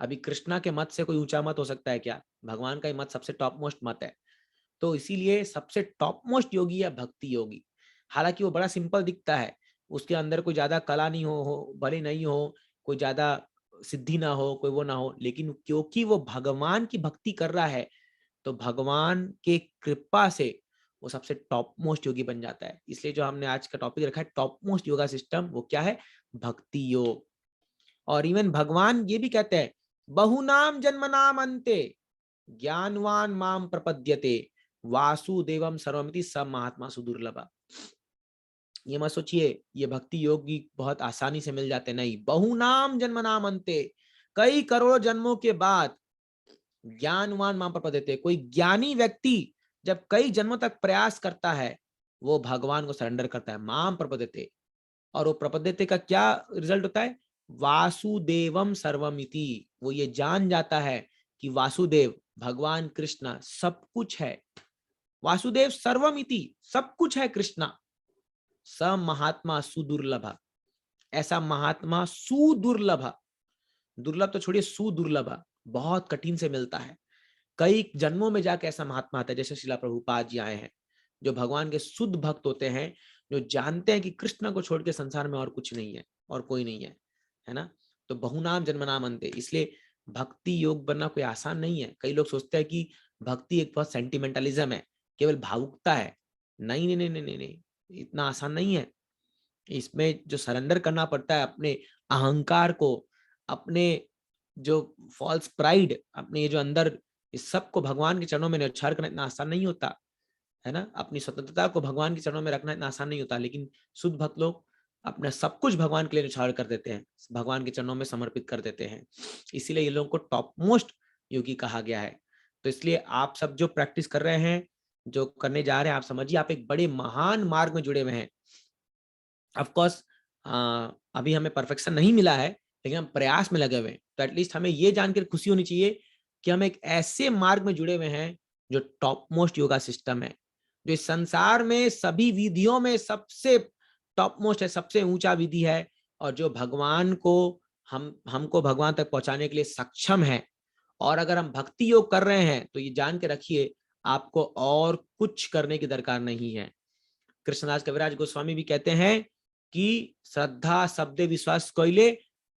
Speaker 1: अभी कृष्णा के मत से कोई ऊंचा मत हो सकता है क्या? भगवान का ही मत सबसे टॉप मोस्ट मत है। तो इसीलिए सबसे टॉप मोस्ट योगी है भक्ति योगी। हालांकि वो बड़ा सिंपल दिखता है, उसके अंदर कोई ज्यादा कला नहीं हो भले नहीं हो, कोई ज्यादा सिद्धि ना हो, कोई वो ना हो, लेकिन क्योंकि वो भगवान की भक्ति कर रहा है तो भगवान के कृपा से वो सबसे टॉप मोस्ट योगी बन जाता है। इसलिए जो हमने आज का टॉपिक रखा है टॉप मोस्ट योगा सिस्टम, वो क्या है? भक्ति योग। और इवन भगवान ये भी कहते हैं, बहुनाम जन्मनाम अंते ज्ञानवान माम प्रपद्यते वासुदेवम सर्वमिति सब महात्मा सुदुर्लभ। ये मत सोचिए ये भक्ति योगी बहुत आसानी से मिल जाते, नहीं। बहुनाम जन्मनाम अंते, कई करोड़ जन्मों के बाद ज्ञानवान माम प्रपद्यते, कोई ज्ञानी व्यक्ति जब कई जन्मों तक प्रयास करता है वो भगवान को सरेंडर करता है, माम प्रपद्यते। और वो प्रपद्यते का क्या रिजल्ट होता है? वासुदेवम सर्वमिति, वो ये जान जाता है कि वासुदेव भगवान कृष्ण सब कुछ है। वासुदेव सर्वमिति, सब कुछ है कृष्णा। स महात्मा सुदुर्लभ, ऐसा महात्मा सुदुर्लभ, दुर्लभ तो छोड़िए सुदुर्लभ, बहुत कठिन से मिलता है। कई जन्मों में जाके ऐसा महात्मा आता है, जैसे शिला प्रभुपाद जी आए हैं, जो भगवान के शुद्ध भक्त होते हैं, जो जानते हैं कि कृष्ण को छोड़ के संसार में और कुछ नहीं है और कोई नहीं है ना। तो बहुनाम जन्मनाम अंते, इसलिए भक्ति योग बनना कोई आसान नहीं है। कई लोग सोचते हैं कि भक्ति एक बहुत सेंटिमेंटलिज्म है, केवल भावुकता है। नहीं नहीं नहीं नहीं नहीं, नहीं, इतना आसान नहीं है। इसमें जो सरेंडर करना पड़ता है अपने अहंकार को, अपने जो फॉल्स प्राइड, अपने ये जो अंदर, इस सब को भगवान के चरणों में न्यौछावर करना इतना आसान नहीं होता है ना। अपनी स्वतंत्रता को भगवान के चरणों में रखना इतना आसान नहीं होता, लेकिन शुद्ध भक्त लोग अपना सब कुछ भगवान के लिए न्यौछावर कर देते हैं, भगवान के चरणों में समर्पित कर देते हैं। इसीलिए ये लोगों को टॉप मोस्ट योगी कहा गया है। तो इसलिए आप सब जो प्रैक्टिस कर रहे हैं, जो करने जा रहे हैं, आप समझिए आप एक बड़े महान मार्ग में जुड़े हुए हैं। ऑफकोर्स अभी हमें परफेक्शन नहीं मिला है, लेकिन हम प्रयास में लगे हुए हैं। तो एटलीस्ट हमें ये जानकर खुशी होनी चाहिए कि हम एक ऐसे मार्ग में जुड़े हुए हैं जो टॉप मोस्ट योगा सिस्टम है, जो इस संसार में सभी विधियों में सबसे टॉप मोस्ट है, सबसे ऊंचा विधि है, और जो भगवान को हमको भगवान तक पहुंचाने के लिए सक्षम है। और अगर हम भक्ति योग कर रहे हैं तो ये जान के रखिए आपको और कुछ करने की दरकार नहीं है। कृष्णदास कविराज गोस्वामी भी कहते हैं कि श्रद्धा शब्द विश्वास कोइले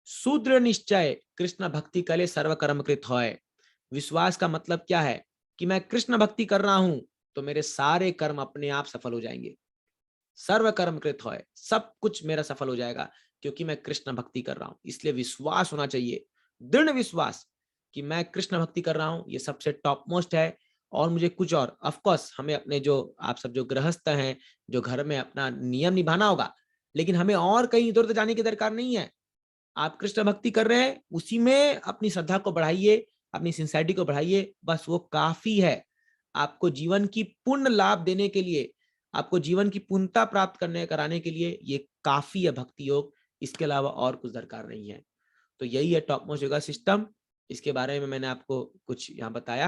Speaker 1: शूद्र निश्चय कृष्ण भक्ति कले सर्व कर्म कृत होय। विश्वास का मतलब क्या है कि मैं कृष्ण भक्ति कर रहा हूं तो मेरे सारे कर्म अपने आप सफल हो जाएंगे। सर्व कर्म कृत होय, सब कुछ मेरा सफल हो जाएगा क्योंकि मैं कृष्ण भक्ति कर रहा हूं। इसलिए विश्वास होना चाहिए, दृढ़ विश्वास कि मैं कृष्ण भक्ति कर रहा हूं, ये सबसे टॉप मोस्ट है। और मुझे कुछ और, ऑफ कोर्स हमें अपने जो आप सब जो गृहस्थ हैं, जो घर में अपना नियम निभाना होगा, लेकिन हमें और कहीं इधर उधर जाने की दरकार नहीं है। आप कृष्ण भक्ति कर रहे हैं, उसी में अपनी श्रद्धा को बढ़ाइए, अपनी सिंसियरिटी को बढ़ाइए, बस वो काफी है। आपको जीवन की पूर्ण लाभ देने के लिए, आपको जीवन की पूर्णता प्राप्त करने कराने के लिए ये काफी है भक्ति योग, इसके अलावा और कुछ दरकार नहीं है। तो यही है टॉप मोस्ट योगा सिस्टम। इसके बारे में मैंने आपको कुछ यहाँ बताया।